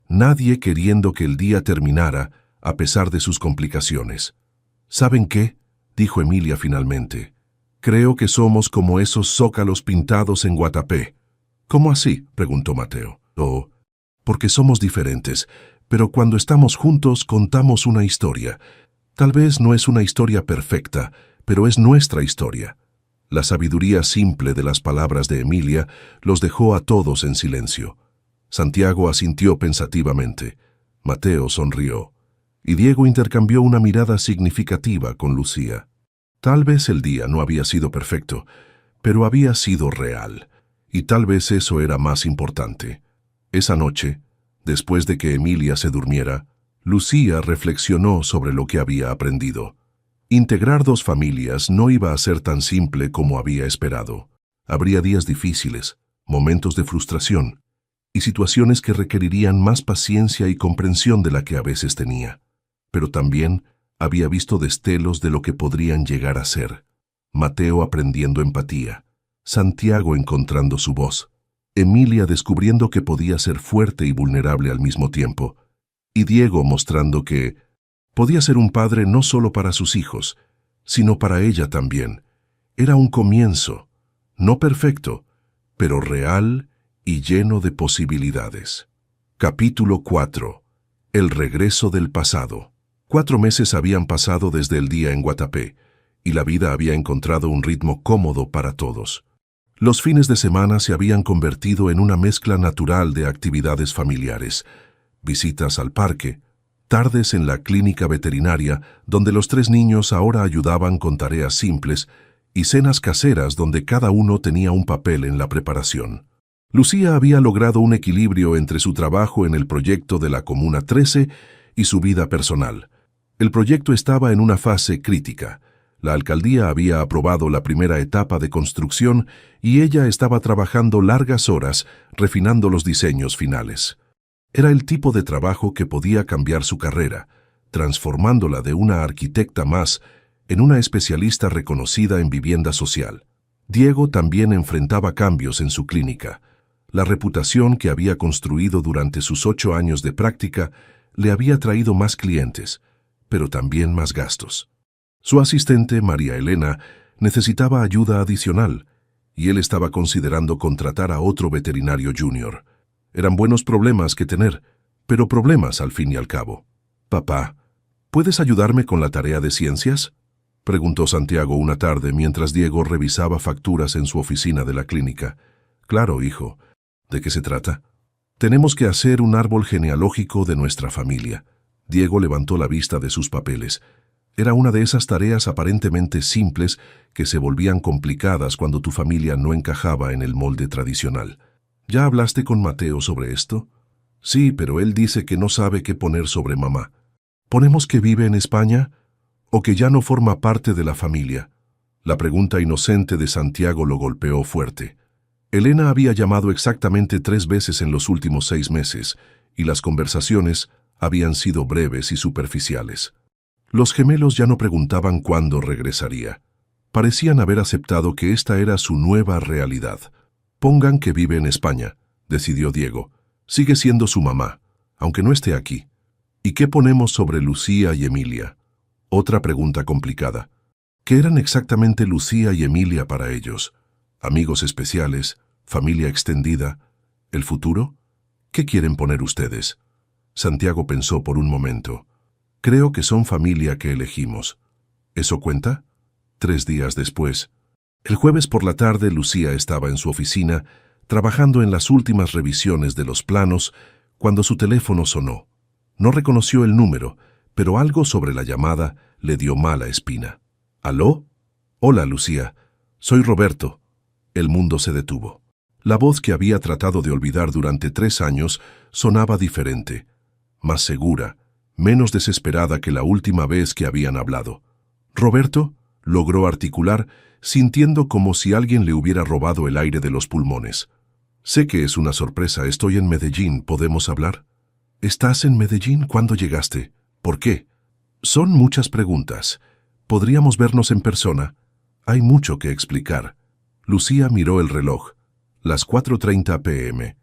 nadie queriendo que el día terminara a pesar de sus complicaciones. «¿Saben qué?», dijo Emilia finalmente. «Creo que somos como esos zócalos pintados en Guatapé». «¿Cómo así?», preguntó Mateo. «Oh, porque somos diferentes, pero cuando estamos juntos contamos una historia. Tal vez no es una historia perfecta, pero es nuestra historia». La sabiduría simple de las palabras de Emilia los dejó a todos en silencio. Santiago asintió pensativamente. Mateo sonrió. Y Diego intercambió una mirada significativa con Lucía. Tal vez el día no había sido perfecto, pero había sido real. Y tal vez eso era más importante. Esa noche, después de que Emilia se durmiera, Lucía reflexionó sobre lo que había aprendido. Integrar 2 familias no iba a ser tan simple como había esperado. Habría días difíciles, momentos de frustración y situaciones que requerirían más paciencia y comprensión de la que a veces tenía. Pero también había visto destellos de lo que podrían llegar a ser. Mateo aprendiendo empatía, Santiago encontrando su voz, Emilia descubriendo que podía ser fuerte y vulnerable al mismo tiempo, y Diego mostrando que podía ser un padre no solo para sus hijos, sino para ella también. Era un comienzo, no perfecto, pero real y lleno de posibilidades. Capítulo 4. El regreso del pasado. 4 meses habían pasado desde el día en Guatapé, y la vida había encontrado un ritmo cómodo para todos. Los fines de semana se habían convertido en una mezcla natural de actividades familiares, visitas al parque, tardes en la clínica veterinaria, donde los 3 niños ahora ayudaban con tareas simples, y cenas caseras donde cada uno tenía un papel en la preparación. Lucía había logrado un equilibrio entre su trabajo en el proyecto de la Comuna 13 y su vida personal. El proyecto estaba en una fase crítica. La alcaldía había aprobado la primera etapa de construcción y ella estaba trabajando largas horas refinando los diseños finales. Era el tipo de trabajo que podía cambiar su carrera, transformándola de una arquitecta más en una especialista reconocida en vivienda social. Diego también enfrentaba cambios en su clínica. La reputación que había construido durante sus 8 años de práctica le había traído más clientes, pero también más gastos. Su asistente, María Elena, necesitaba ayuda adicional, y él estaba considerando contratar a otro veterinario junior. Eran buenos problemas que tener, pero problemas al fin y al cabo. «Papá, ¿puedes ayudarme con la tarea de ciencias?», preguntó Santiago una tarde mientras Diego revisaba facturas en su oficina de la clínica. «Claro, hijo. ¿De qué se trata?». «Tenemos que hacer un árbol genealógico de nuestra familia». Diego levantó la vista de sus papeles. Era una de esas tareas aparentemente simples que se volvían complicadas cuando tu familia no encajaba en el molde tradicional. «¿Ya hablaste con Mateo sobre esto?». «Sí, pero él dice que no sabe qué poner sobre mamá». «¿Ponemos que vive en España o que ya no forma parte de la familia?». La pregunta inocente de Santiago lo golpeó fuerte. Elena había llamado exactamente 3 veces en los últimos 6 meses, y las conversaciones habían sido breves y superficiales. Los gemelos ya no preguntaban cuándo regresaría. Parecían haber aceptado que esta era su nueva realidad. «Pongan que vive en España», decidió Diego. «Sigue siendo su mamá, aunque no esté aquí». «¿Y qué ponemos sobre Lucía y Emilia?». Otra pregunta complicada. ¿Qué eran exactamente Lucía y Emilia para ellos? ¿Amigos especiales? ¿Familia extendida? ¿El futuro? ¿Qué quieren poner ustedes? Santiago pensó por un momento. «Creo que son familia que elegimos». ¿Eso cuenta? 3 días después. El jueves por la tarde Lucía estaba en su oficina, trabajando en las últimas revisiones de los planos, cuando su teléfono sonó. No reconoció el número, pero algo sobre la llamada le dio mala espina. «¿Aló?». «Hola, Lucía. Soy Roberto». El mundo se detuvo. La voz que había tratado de olvidar durante 3 años sonaba diferente, más segura, menos desesperada que la última vez que habían hablado. «¿Roberto?», logró articular, sintiendo como si alguien le hubiera robado el aire de los pulmones. «Sé que es una sorpresa, estoy en Medellín, ¿podemos hablar?». «¿Estás en Medellín? ¿Cuándo llegaste? ¿Por qué?». «Son muchas preguntas. ¿Podríamos vernos en persona? Hay mucho que explicar». Lucía miró el reloj. Las 4:30 p.m.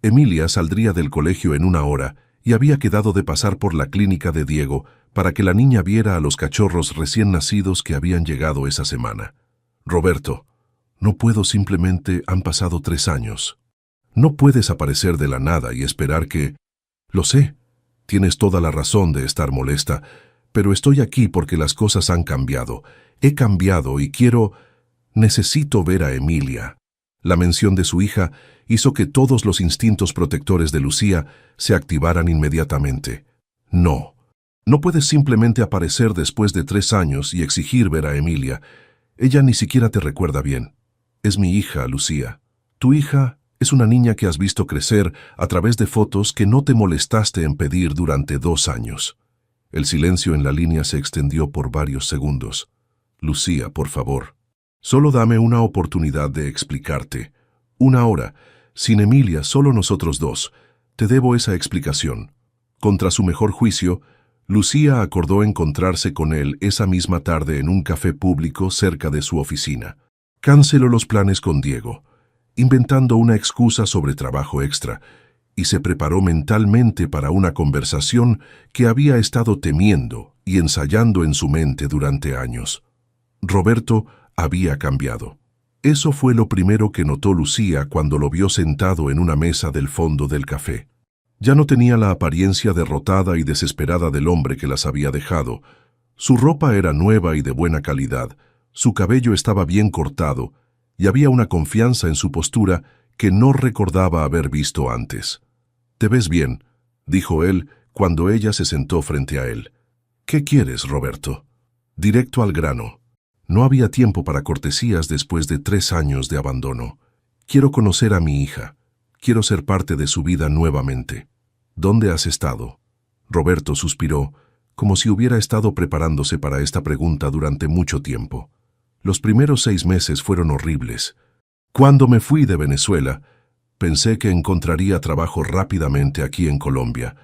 Emilia saldría del colegio en 1 hora y había quedado de pasar por la clínica de Diego para que la niña viera a los cachorros recién nacidos que habían llegado esa semana. «Roberto, no puedo, simplemente han pasado 3 años. No puedes aparecer de la nada y esperar que...». «Lo sé, tienes toda la razón de estar molesta, pero estoy aquí porque las cosas han cambiado. He cambiado y necesito ver a Emilia». La mención de su hija hizo que todos los instintos protectores de Lucía se activaran inmediatamente. «No, no puedes simplemente aparecer después de 3 años y exigir ver a Emilia. Ella ni siquiera te recuerda bien. Es mi hija, Lucía. Tu hija es una niña que has visto crecer a través de fotos que no te molestaste en pedir durante 2 años». El silencio en la línea se extendió por varios segundos. «Lucía, por favor». Solo dame una oportunidad de explicarte. Una hora, sin Emilia, solo nosotros dos. Te debo esa explicación. Contra su mejor juicio, Lucía acordó encontrarse con él esa misma tarde en un café público cerca de su oficina. Canceló los planes con Diego, inventando una excusa sobre trabajo extra, y se preparó mentalmente para una conversación que había estado temiendo y ensayando en su mente durante años. Roberto había cambiado. Eso fue lo primero que notó Lucía cuando lo vio sentado en una mesa del fondo del café. Ya no tenía la apariencia derrotada y desesperada del hombre que las había dejado. Su ropa era nueva y de buena calidad, su cabello estaba bien cortado, y había una confianza en su postura que no recordaba haber visto antes. «Te ves bien», dijo él cuando ella se sentó frente a él. «¿Qué quieres, Roberto?» Directo al grano. No había tiempo para cortesías después de 3 años de abandono. «Quiero conocer a mi hija. Quiero ser parte de su vida nuevamente». «¿Dónde has estado?» Roberto suspiró, como si hubiera estado preparándose para esta pregunta durante mucho tiempo. Los primeros 6 meses fueron horribles. Cuando me fui de Venezuela, pensé que encontraría trabajo rápidamente aquí en Colombia,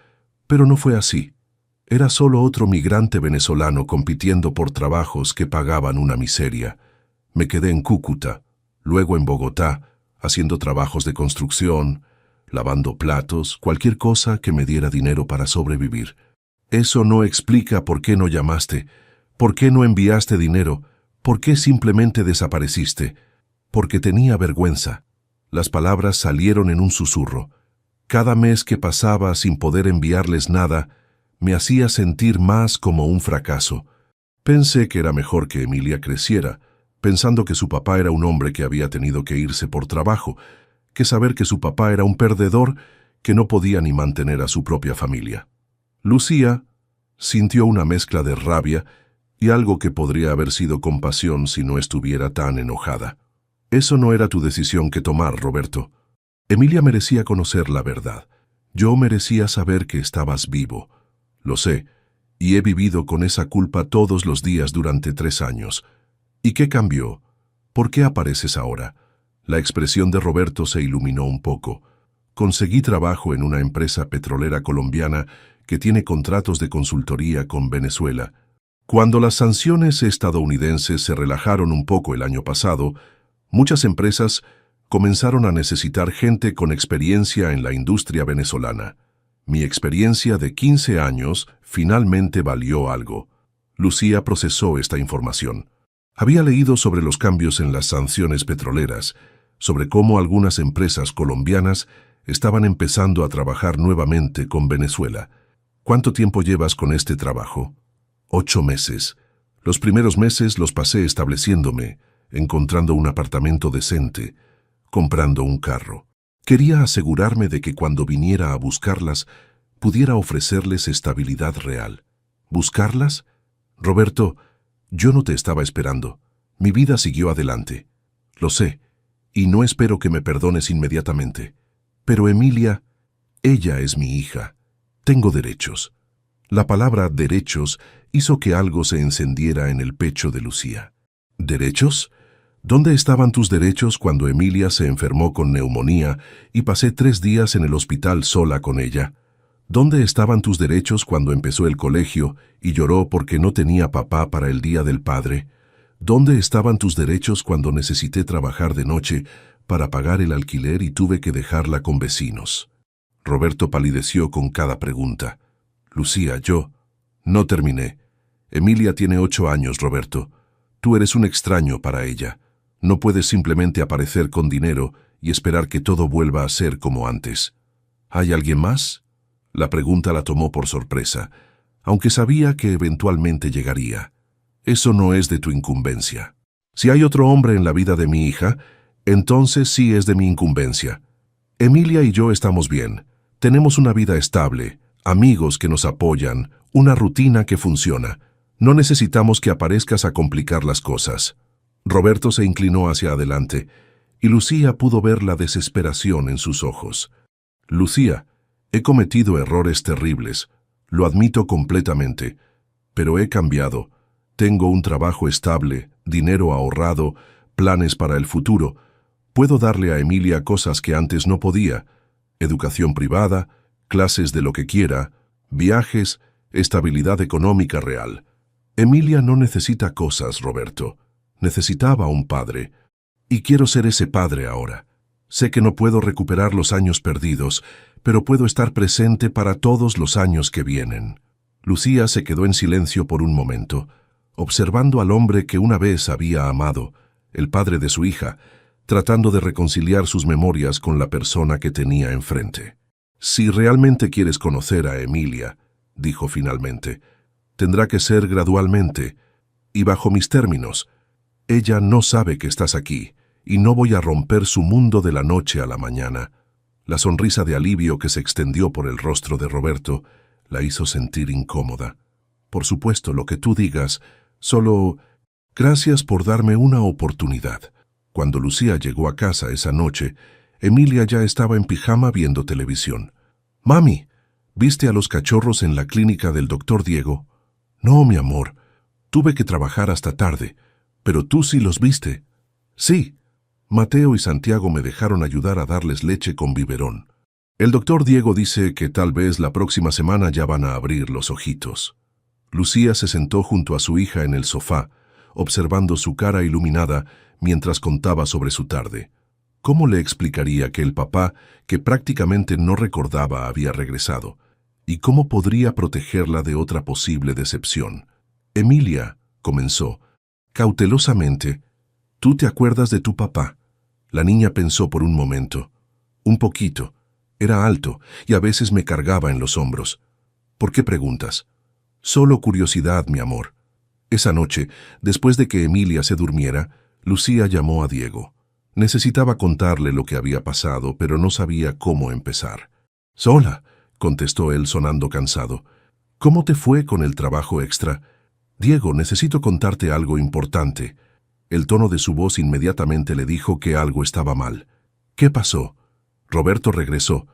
pero no fue así. Era solo otro migrante venezolano compitiendo por trabajos que pagaban una miseria. Me quedé en Cúcuta, luego en Bogotá, haciendo trabajos de construcción, lavando platos, cualquier cosa que me diera dinero para sobrevivir. Eso no explica por qué no llamaste, por qué no enviaste dinero, por qué simplemente desapareciste. Porque tenía vergüenza. Las palabras salieron en un susurro. Cada mes que pasaba sin poder enviarles nada, me hacía sentir más como un fracaso. Pensé que era mejor que Emilia creciera, pensando que su papá era un hombre que había tenido que irse por trabajo, que saber que su papá era un perdedor que no podía ni mantener a su propia familia. Lucía sintió una mezcla de rabia y algo que podría haber sido compasión si no estuviera tan enojada. Eso no era tu decisión que tomar, Roberto. Emilia merecía conocer la verdad. Yo merecía saber que estabas vivo. Lo sé, y he vivido con esa culpa todos los días durante 3 años. ¿Y qué cambió? ¿Por qué apareces ahora? La expresión de Roberto se iluminó un poco. Conseguí trabajo en una empresa petrolera colombiana que tiene contratos de consultoría con Venezuela. Cuando las sanciones estadounidenses se relajaron un poco el año pasado, muchas empresas comenzaron a necesitar gente con experiencia en la industria venezolana. Mi experiencia de 15 años finalmente valió algo. Lucía procesó esta información. Había leído sobre los cambios en las sanciones petroleras, sobre cómo algunas empresas colombianas estaban empezando a trabajar nuevamente con Venezuela. ¿Cuánto tiempo llevas con este trabajo? 8 meses. Los primeros meses los pasé estableciéndome, encontrando un apartamento decente, comprando un carro. Quería asegurarme de que cuando viniera a buscarlas, pudiera ofrecerles estabilidad real. ¿Buscarlas? Roberto, yo no te estaba esperando. Mi vida siguió adelante. Lo sé, y no espero que me perdones inmediatamente. Pero Emilia, ella es mi hija. Tengo derechos. La palabra derechos hizo que algo se encendiera en el pecho de Lucía. ¿Derechos? ¿Dónde estaban tus derechos cuando Emilia se enfermó con neumonía y pasé 3 días en el hospital sola con ella? ¿Dónde estaban tus derechos cuando empezó el colegio y lloró porque no tenía papá para el Día del Padre? ¿Dónde estaban tus derechos cuando necesité trabajar de noche para pagar el alquiler y tuve que dejarla con vecinos? Roberto palideció con cada pregunta. Lucía, yo... No terminé. Emilia tiene 8 años, Roberto. Tú eres un extraño para ella. No puedes simplemente aparecer con dinero y esperar que todo vuelva a ser como antes. ¿Hay alguien más? La pregunta la tomó por sorpresa, aunque sabía que eventualmente llegaría. Eso no es de tu incumbencia. Si hay otro hombre en la vida de mi hija, entonces sí es de mi incumbencia. Emilia y yo estamos bien. Tenemos una vida estable, amigos que nos apoyan, una rutina que funciona. No necesitamos que aparezcas a complicar las cosas. Roberto se inclinó hacia adelante, y Lucía pudo ver la desesperación en sus ojos. Lucía, he cometido errores terribles, lo admito completamente, pero he cambiado. Tengo un trabajo estable, dinero ahorrado, planes para el futuro. Puedo darle a Emilia cosas que antes no podía: educación privada, clases de lo que quiera, viajes, estabilidad económica real. Emilia no necesita cosas, Roberto. Necesitaba un padre. Y quiero ser ese padre ahora. Sé que no puedo recuperar los años perdidos, pero puedo estar presente para todos los años que vienen. Lucía se quedó en silencio por un momento, observando al hombre que una vez había amado, el padre de su hija, tratando de reconciliar sus memorias con la persona que tenía enfrente. «Si realmente quieres conocer a Emilia», dijo finalmente, «tendrá que ser gradualmente y bajo mis términos. Ella no sabe que estás aquí, y no voy a romper su mundo de la noche a la mañana». La sonrisa de alivio que se extendió por el rostro de Roberto la hizo sentir incómoda. «Por supuesto, lo que tú digas, solo gracias por darme una oportunidad». Cuando Lucía llegó a casa esa noche, Emilia ya estaba en pijama viendo televisión. «Mami, ¿viste a los cachorros en la clínica del doctor Diego?» «No, mi amor, tuve que trabajar hasta tarde, pero tú sí los viste». «Sí, Mateo y Santiago me dejaron ayudar a darles leche con biberón. El doctor Diego dice que tal vez la próxima semana ya van a abrir los ojitos». Lucía se sentó junto a su hija en el sofá, observando su cara iluminada mientras contaba sobre su tarde. ¿Cómo le explicaría que el papá, que prácticamente no recordaba, había regresado? ¿Y cómo podría protegerla de otra posible decepción? «Emilia», comenzó, cautelosamente, «¿tú te acuerdas de tu papá?» La niña pensó por un momento. «Un poquito. Era alto y a veces me cargaba en los hombros». «¿Por qué preguntas?» «Solo curiosidad, mi amor». Esa noche, después de que Emilia se durmiera, Lucía llamó a Diego. Necesitaba contarle lo que había pasado, pero no sabía cómo empezar. «Hola», contestó él sonando cansado. «¿Cómo te fue con el trabajo extra?» «Diego, necesito contarte algo importante». El tono de su voz inmediatamente le dijo que algo estaba mal. «¿Qué pasó?» «Roberto regresó.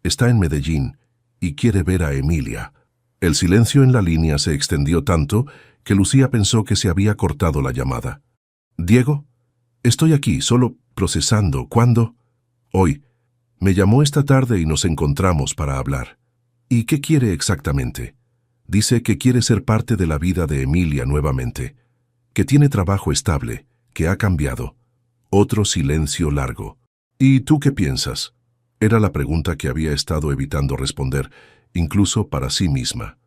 Está en Medellín y quiere ver a Emilia». El silencio en la línea se extendió tanto que Lucía pensó que se había cortado la llamada. «Diego, estoy aquí, solo procesando. ¿Cuándo?» «Hoy. Me llamó esta tarde y nos encontramos para hablar». «¿Y qué quiere exactamente?» «Dice que quiere ser parte de la vida de Emilia nuevamente, que tiene trabajo estable, que ha cambiado». Otro silencio largo. «¿Y tú qué piensas?» Era la pregunta que había estado evitando responder, incluso para sí misma.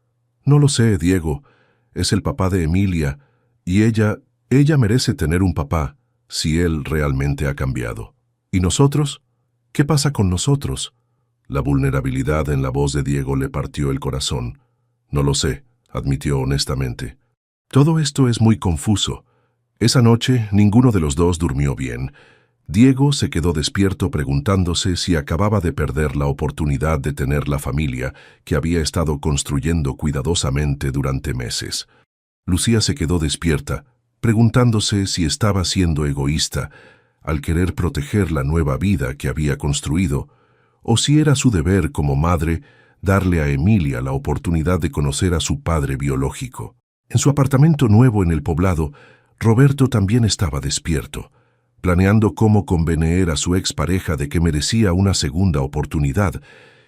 «No lo sé, Diego. Es el papá de Emilia, y ella merece tener un papá, si él realmente ha cambiado. ¿Y nosotros? ¿Qué pasa con nosotros?» La vulnerabilidad en la voz de Diego le partió el corazón. «No lo sé», admitió honestamente. «Todo esto es muy confuso. Esa noche ninguno de los dos durmió bien. Diego se quedó despierto preguntándose si acababa de perder la oportunidad de tener la familia que había estado construyendo cuidadosamente durante meses. Lucía se quedó despierta, preguntándose si estaba siendo egoísta al querer proteger la nueva vida que había construido, o si era su deber como madre darle a Emilia la oportunidad de conocer a su padre biológico. En su apartamento nuevo en el poblado, Roberto también estaba despierto, planeando cómo convencer a su expareja de que merecía una segunda oportunidad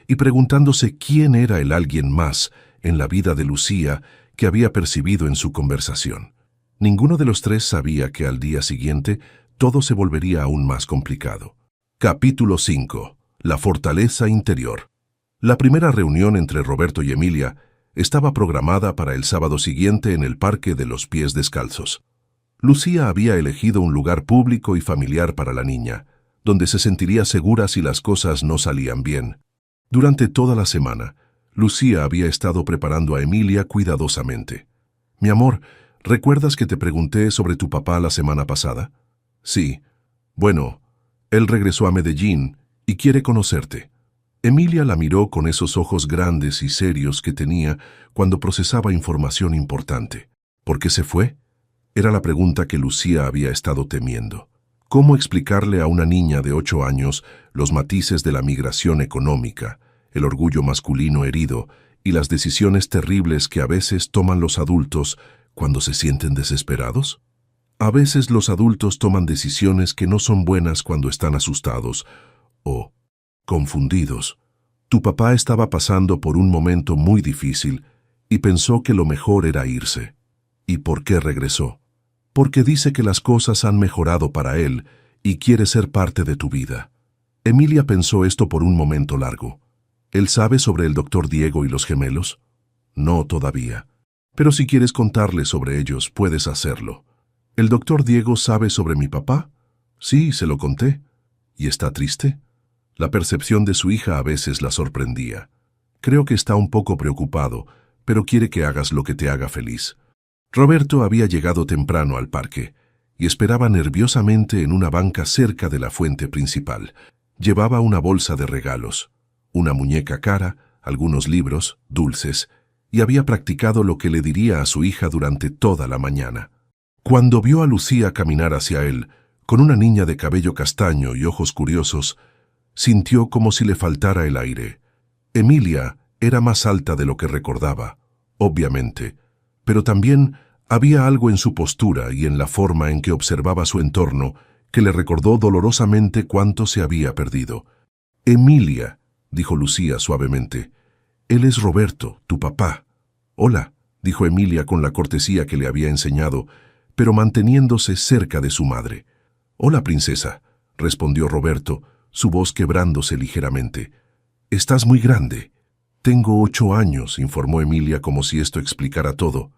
y preguntándose quién era el alguien más en la vida de Lucía que había percibido en su conversación. Ninguno de los tres sabía que al día siguiente todo se volvería aún más complicado. Capítulo 5. La fortaleza interior. La primera reunión entre Roberto y Emilia estaba programada para el sábado siguiente en el Parque de los Pies Descalzos. Lucía había elegido un lugar público y familiar para la niña, donde se sentiría segura si las cosas no salían bien. Durante toda la semana, Lucía había estado preparando a Emilia cuidadosamente. «Mi amor, ¿recuerdas que te pregunté sobre tu papá la semana pasada?» «Sí. Bueno, él regresó a Medellín y quiere conocerte». Emilia la miró con esos ojos grandes y serios que tenía cuando procesaba información importante. «¿Por qué se fue?», era la pregunta que Lucía había estado temiendo. ¿Cómo explicarle a una niña de 8 años los matices de la migración económica, el orgullo masculino herido y las decisiones terribles que a veces toman los adultos cuando se sienten desesperados? A veces los adultos toman decisiones que no son buenas cuando están asustados o confundidos. Tu papá estaba pasando por un momento muy difícil y pensó que lo mejor era irse. ¿Y por qué regresó? Porque dice que las cosas han mejorado para él y quiere ser parte de tu vida. Emilia pensó esto por un momento largo. ¿Él sabe sobre el doctor Diego y los gemelos? No todavía. Pero si quieres contarle sobre ellos, puedes hacerlo. ¿El doctor Diego sabe sobre mi papá? Sí, se lo conté. ¿Y está triste? La percepción de su hija a veces la sorprendía. Creo que está un poco preocupado, pero quiere que hagas lo que te haga feliz. Roberto había llegado temprano al parque y esperaba nerviosamente en una banca cerca de la fuente principal. Llevaba una bolsa de regalos, una muñeca cara, algunos libros, dulces, y había practicado lo que le diría a su hija durante toda la mañana. Cuando vio a Lucía caminar hacia él, con una niña de cabello castaño y ojos curiosos, sintió como si le faltara el aire. Emilia era más alta de lo que recordaba, obviamente, pero también había algo en su postura y en la forma en que observaba su entorno que le recordó dolorosamente cuánto se había perdido. «Emilia», dijo Lucía suavemente, «él es Roberto, tu papá». «Hola», dijo Emilia con la cortesía que le había enseñado, pero manteniéndose cerca de su madre. «Hola, princesa», respondió Roberto, su voz quebrándose ligeramente. «Estás muy grande». «Tengo 8 años», informó Emilia como si esto explicara todo.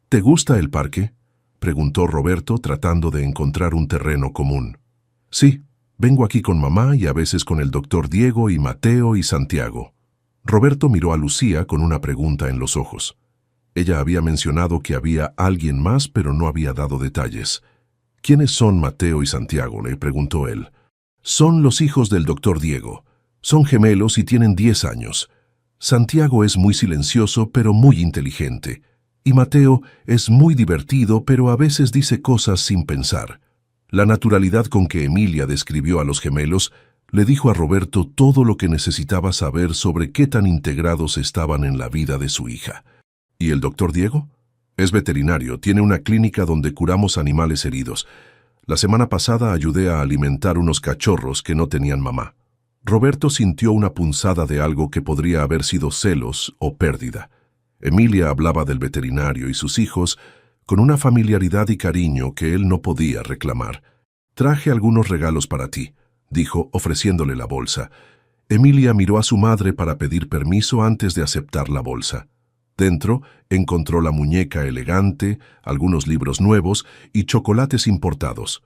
«¿Te gusta el parque?», preguntó Roberto tratando de encontrar un terreno común. «Sí, vengo aquí con mamá y a veces con el doctor Diego y Mateo y Santiago». Roberto miró a Lucía con una pregunta en los ojos. Ella había mencionado que había alguien más, pero no había dado detalles. «¿Quiénes son Mateo y Santiago?», le preguntó él. «Son los hijos del doctor Diego. Son gemelos y tienen 10 años. Santiago es muy silencioso, pero muy inteligente. Y Mateo es muy divertido, pero a veces dice cosas sin pensar». La naturalidad con que Emilia describió a los gemelos le dijo a Roberto todo lo que necesitaba saber sobre qué tan integrados estaban en la vida de su hija. «¿Y el doctor Diego?» «Es veterinario, tiene una clínica donde curamos animales heridos. La semana pasada ayudé a alimentar unos cachorros que no tenían mamá». Roberto sintió una punzada de algo que podría haber sido celos o pérdida. Emilia hablaba del veterinario y sus hijos con una familiaridad y cariño que él no podía reclamar. «Traje algunos regalos para ti», dijo, ofreciéndole la bolsa. Emilia miró a su madre para pedir permiso antes de aceptar la bolsa. Dentro encontró la muñeca elegante, algunos libros nuevos y chocolates importados.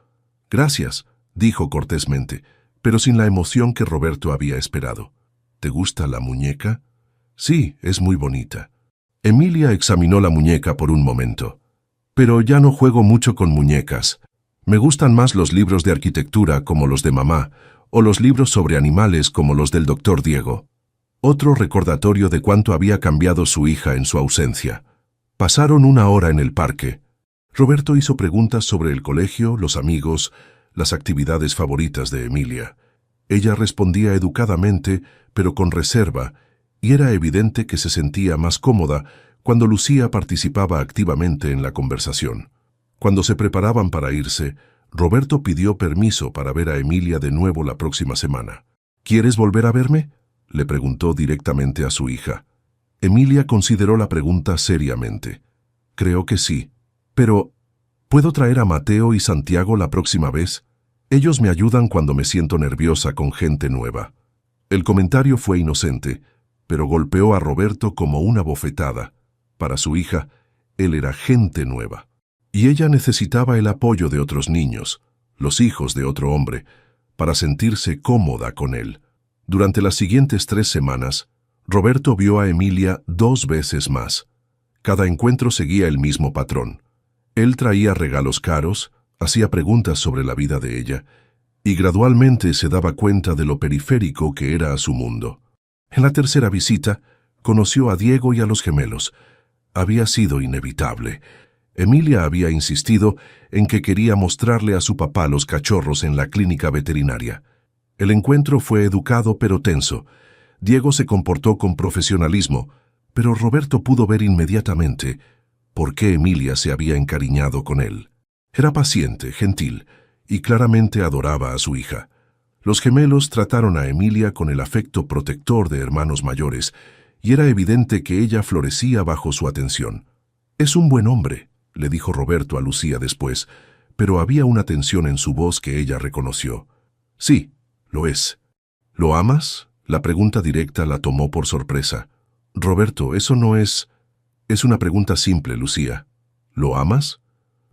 «Gracias», dijo cortésmente, pero sin la emoción que Roberto había esperado. «¿Te gusta la muñeca?» «Sí, es muy bonita». Emilia examinó la muñeca por un momento. «Pero ya no juego mucho con muñecas. Me gustan más los libros de arquitectura como los de mamá, o los libros sobre animales como los del doctor Diego». Otro recordatorio de cuánto había cambiado su hija en su ausencia. Pasaron 1 hora en el parque. Roberto hizo preguntas sobre el colegio, los amigos, las actividades favoritas de Emilia. Ella respondía educadamente, pero con reserva, y era evidente que se sentía más cómoda cuando Lucía participaba activamente en la conversación. Cuando se preparaban para irse, Roberto pidió permiso para ver a Emilia de nuevo la próxima semana. «¿Quieres volver a verme?», le preguntó directamente a su hija. Emilia consideró la pregunta seriamente. «Creo que sí. Pero, ¿puedo traer a Mateo y Santiago la próxima vez? Ellos me ayudan cuando me siento nerviosa con gente nueva». El comentario fue inocente, pero golpeó a Roberto como una bofetada. Para su hija, él era gente nueva. Y ella necesitaba el apoyo de otros niños, los hijos de otro hombre, para sentirse cómoda con él. Durante las siguientes 3 semanas, Roberto vio a Emilia 2 veces más. Cada encuentro seguía el mismo patrón. Él traía regalos caros, hacía preguntas sobre la vida de ella, y gradualmente se daba cuenta de lo periférico que era a su mundo. En la tercera visita, conoció a Diego y a los gemelos. Había sido inevitable. Emilia había insistido en que quería mostrarle a su papá los cachorros en la clínica veterinaria. El encuentro fue educado pero tenso. Diego se comportó con profesionalismo, pero Roberto pudo ver inmediatamente por qué Emilia se había encariñado con él. Era paciente, gentil, y claramente adoraba a su hija. Los gemelos trataron a Emilia con el afecto protector de hermanos mayores, y era evidente que ella florecía bajo su atención. «Es un buen hombre», le dijo Roberto a Lucía después, pero había una tensión en su voz que ella reconoció. «Sí, lo es». «¿Lo amas?». La pregunta directa la tomó por sorpresa. «Roberto, eso no es...». «Es una pregunta simple, Lucía. ¿Lo amas?».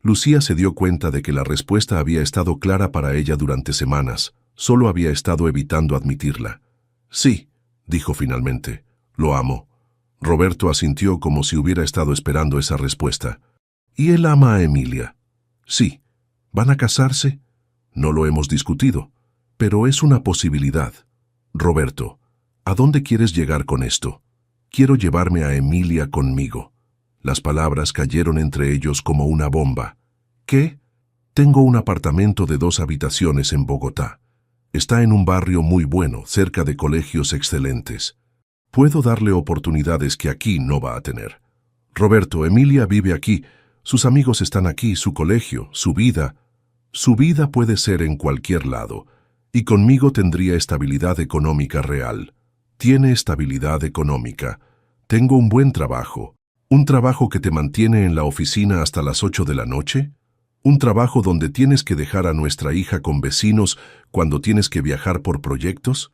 Lucía se dio cuenta de que la respuesta había estado clara para ella durante semanas, solo había estado evitando admitirla. «Sí», dijo finalmente, «lo amo». Roberto asintió como si hubiera estado esperando esa respuesta. «¿Y él ama a Emilia?». «Sí». «¿Van a casarse?». «No lo hemos discutido, pero es una posibilidad». «Roberto, ¿a dónde quieres llegar con esto?». «Quiero llevarme a Emilia conmigo». Las palabras cayeron entre ellos como una bomba. «¿Qué?». «Tengo un apartamento de 2 habitaciones en Bogotá. Está en un barrio muy bueno, cerca de colegios excelentes. Puedo darle oportunidades que aquí no va a tener». «Roberto, Emilia vive aquí, sus amigos están aquí, su colegio, su vida». «Su vida puede ser en cualquier lado, y conmigo tendría estabilidad económica real». «Tiene estabilidad económica. Tengo un buen trabajo». «¿Un trabajo que te mantiene en la oficina hasta las 8 de la noche? ¿Un trabajo donde tienes que dejar a nuestra hija con vecinos cuando tienes que viajar por proyectos?».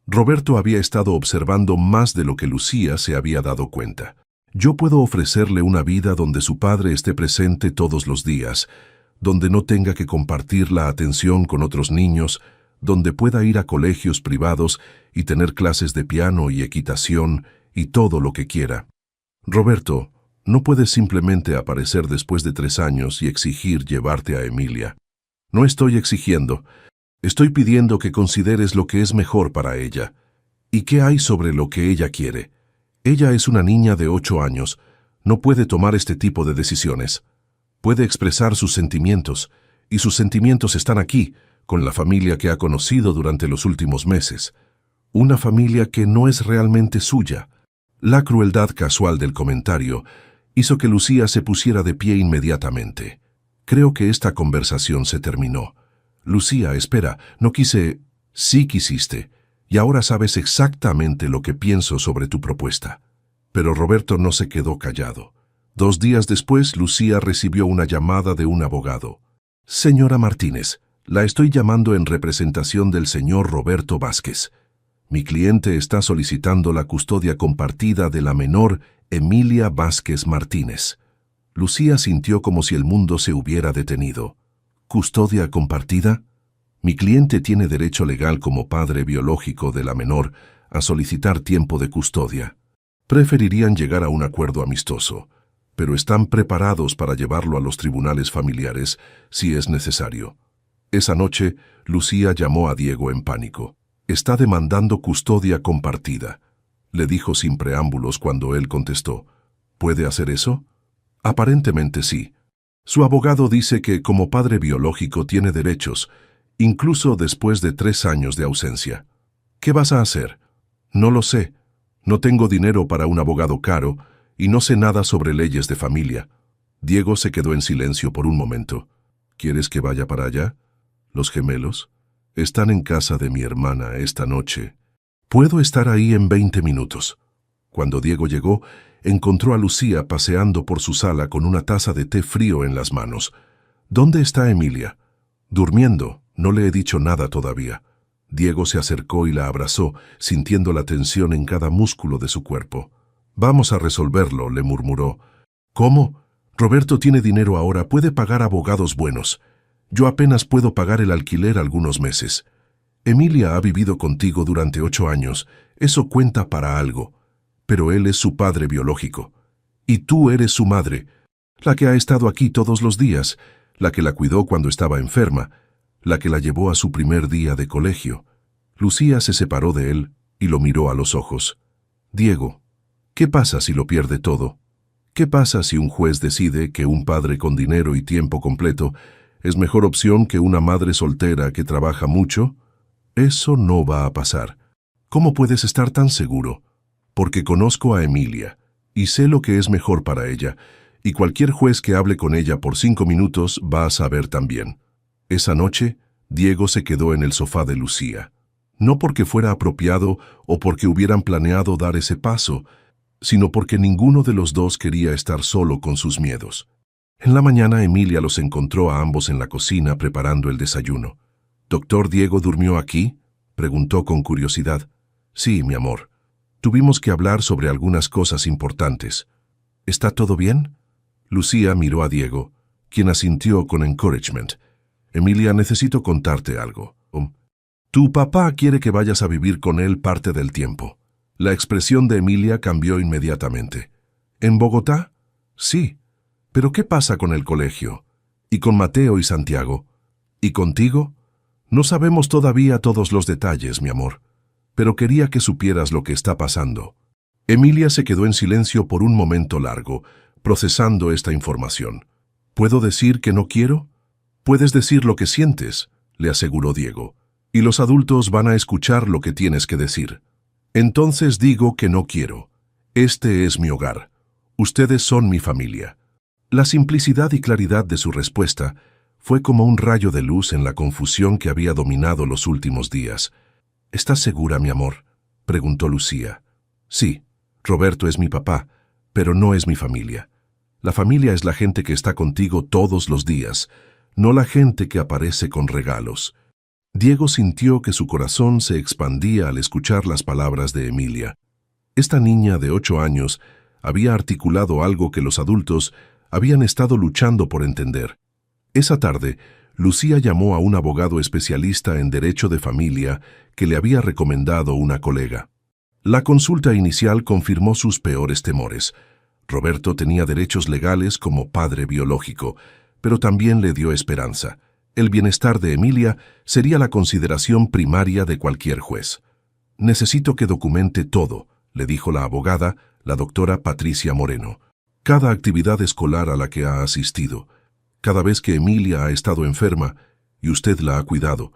Roberto había estado observando más de lo que Lucía se había dado cuenta. «Yo puedo ofrecerle una vida donde su padre esté presente todos los días, donde no tenga que compartir la atención con otros niños, donde pueda ir a colegios privados y tener clases de piano y equitación y todo lo que quiera». «Roberto, no puedes simplemente aparecer después de 3 años y exigir llevarte a Emilia». «No estoy exigiendo. Estoy pidiendo que consideres lo que es mejor para ella. ¿Y qué hay sobre lo que ella quiere? Ella es una niña de 8 años. No puede tomar este tipo de decisiones. Puede expresar sus sentimientos, y sus sentimientos están aquí, con la familia que ha conocido durante los últimos meses. Una familia que no es realmente suya». La crueldad casual del comentario hizo que Lucía se pusiera de pie inmediatamente. «Creo que esta conversación se terminó». «Lucía, espera, no quise...». «Sí quisiste, y ahora sabes exactamente lo que pienso sobre tu propuesta». Pero Roberto no se quedó callado. 2 días después, Lucía recibió una llamada de un abogado. «Señora Martínez, la estoy llamando en representación del señor Roberto Vázquez. Mi cliente está solicitando la custodia compartida de la menor Emilia Vázquez Martínez». Lucía sintió como si el mundo se hubiera detenido. «¿Custodia compartida?». «Mi cliente tiene derecho legal como padre biológico de la menor a solicitar tiempo de custodia. Preferirían llegar a un acuerdo amistoso, pero están preparados para llevarlo a los tribunales familiares si es necesario». Esa noche, Lucía llamó a Diego en pánico. «Está demandando custodia compartida», le dijo sin preámbulos cuando él contestó. «¿Puede hacer eso?». «Aparentemente sí. Su abogado dice que como padre biológico tiene derechos, incluso después de 3 años de ausencia». «¿Qué vas a hacer?». «No lo sé. No tengo dinero para un abogado caro y no sé nada sobre leyes de familia». Diego se quedó en silencio por un momento. «¿Quieres que vaya para allá?». «Los gemelos están en casa de mi hermana esta noche. Puedo estar ahí en 20 minutos». Cuando Diego llegó, encontró a Lucía paseando por su sala con una taza de té frío en las manos. «¿Dónde está Emilia?». «Durmiendo. No le he dicho nada todavía». Diego se acercó y la abrazó, sintiendo la tensión en cada músculo de su cuerpo. «Vamos a resolverlo», le murmuró. «¿Cómo? Roberto tiene dinero ahora, puede pagar abogados buenos. Yo apenas puedo pagar el alquiler algunos meses. Emilia ha vivido contigo durante 8 años, eso cuenta para algo. Pero él es su padre biológico. Y tú eres su madre, la que ha estado aquí todos los días, la que la cuidó cuando estaba enferma, la que la llevó a su primer día de colegio». Lucía se separó de él y lo miró a los ojos. «Diego, ¿qué pasa si lo pierde todo? ¿Qué pasa si un juez decide que un padre con dinero y tiempo completo es mejor opción que una madre soltera que trabaja mucho? Eso no va a pasar». «¿Cómo puedes estar tan seguro?». «Porque conozco a Emilia y sé lo que es mejor para ella, y cualquier juez que hable con ella por 5 minutos va a saber también. Esa noche, Diego se quedó en el sofá de Lucía. No porque fuera apropiado o porque hubieran planeado dar ese paso, sino porque ninguno de los dos quería estar solo con sus miedos. En la mañana Emilia los encontró a ambos en la cocina preparando el desayuno. «¿Doctor Diego durmió aquí?», preguntó con curiosidad. «Sí, mi amor. Tuvimos que hablar sobre algunas cosas importantes. ¿Está todo bien?». Lucía miró a Diego, quien asintió con encouragement. «Emilia, necesito contarte algo. Tu papá quiere que vayas a vivir con él parte del tiempo». La expresión de Emilia cambió inmediatamente. «¿En Bogotá?». «Sí. ¿Pero qué pasa con el colegio? ¿Y con Mateo y Santiago? ¿Y contigo? No sabemos todavía todos los detalles, mi amor, pero quería que supieras lo que está pasando». Emilia se quedó en silencio por un momento largo, procesando esta información. «¿Puedo decir que no quiero?». «Puedes decir lo que sientes», le aseguró Diego, «y los adultos van a escuchar lo que tienes que decir». «Entonces digo que no quiero. Este es mi hogar. Ustedes son mi familia». La simplicidad y claridad de su respuesta fue como un rayo de luz en la confusión que había dominado los últimos días. «¿Estás segura, mi amor?», preguntó Lucía. «Sí, Roberto es mi papá, pero no es mi familia. La familia es la gente que está contigo todos los días, no la gente que aparece con regalos». Diego sintió que su corazón se expandía al escuchar las palabras de Emilia. Esta niña de 8 años había articulado algo que los adultos habían estado luchando por entender. Esa tarde, Lucía llamó a un abogado especialista en derecho de familia que le había recomendado una colega. La consulta inicial confirmó sus peores temores. Roberto tenía derechos legales como padre biológico, pero también le dio esperanza. El bienestar de Emilia sería la consideración primaria de cualquier juez. «Necesito que documente todo», le dijo la abogada, la doctora Patricia Moreno. «Cada actividad escolar a la que ha asistido, cada vez que Emilia ha estado enferma y usted la ha cuidado,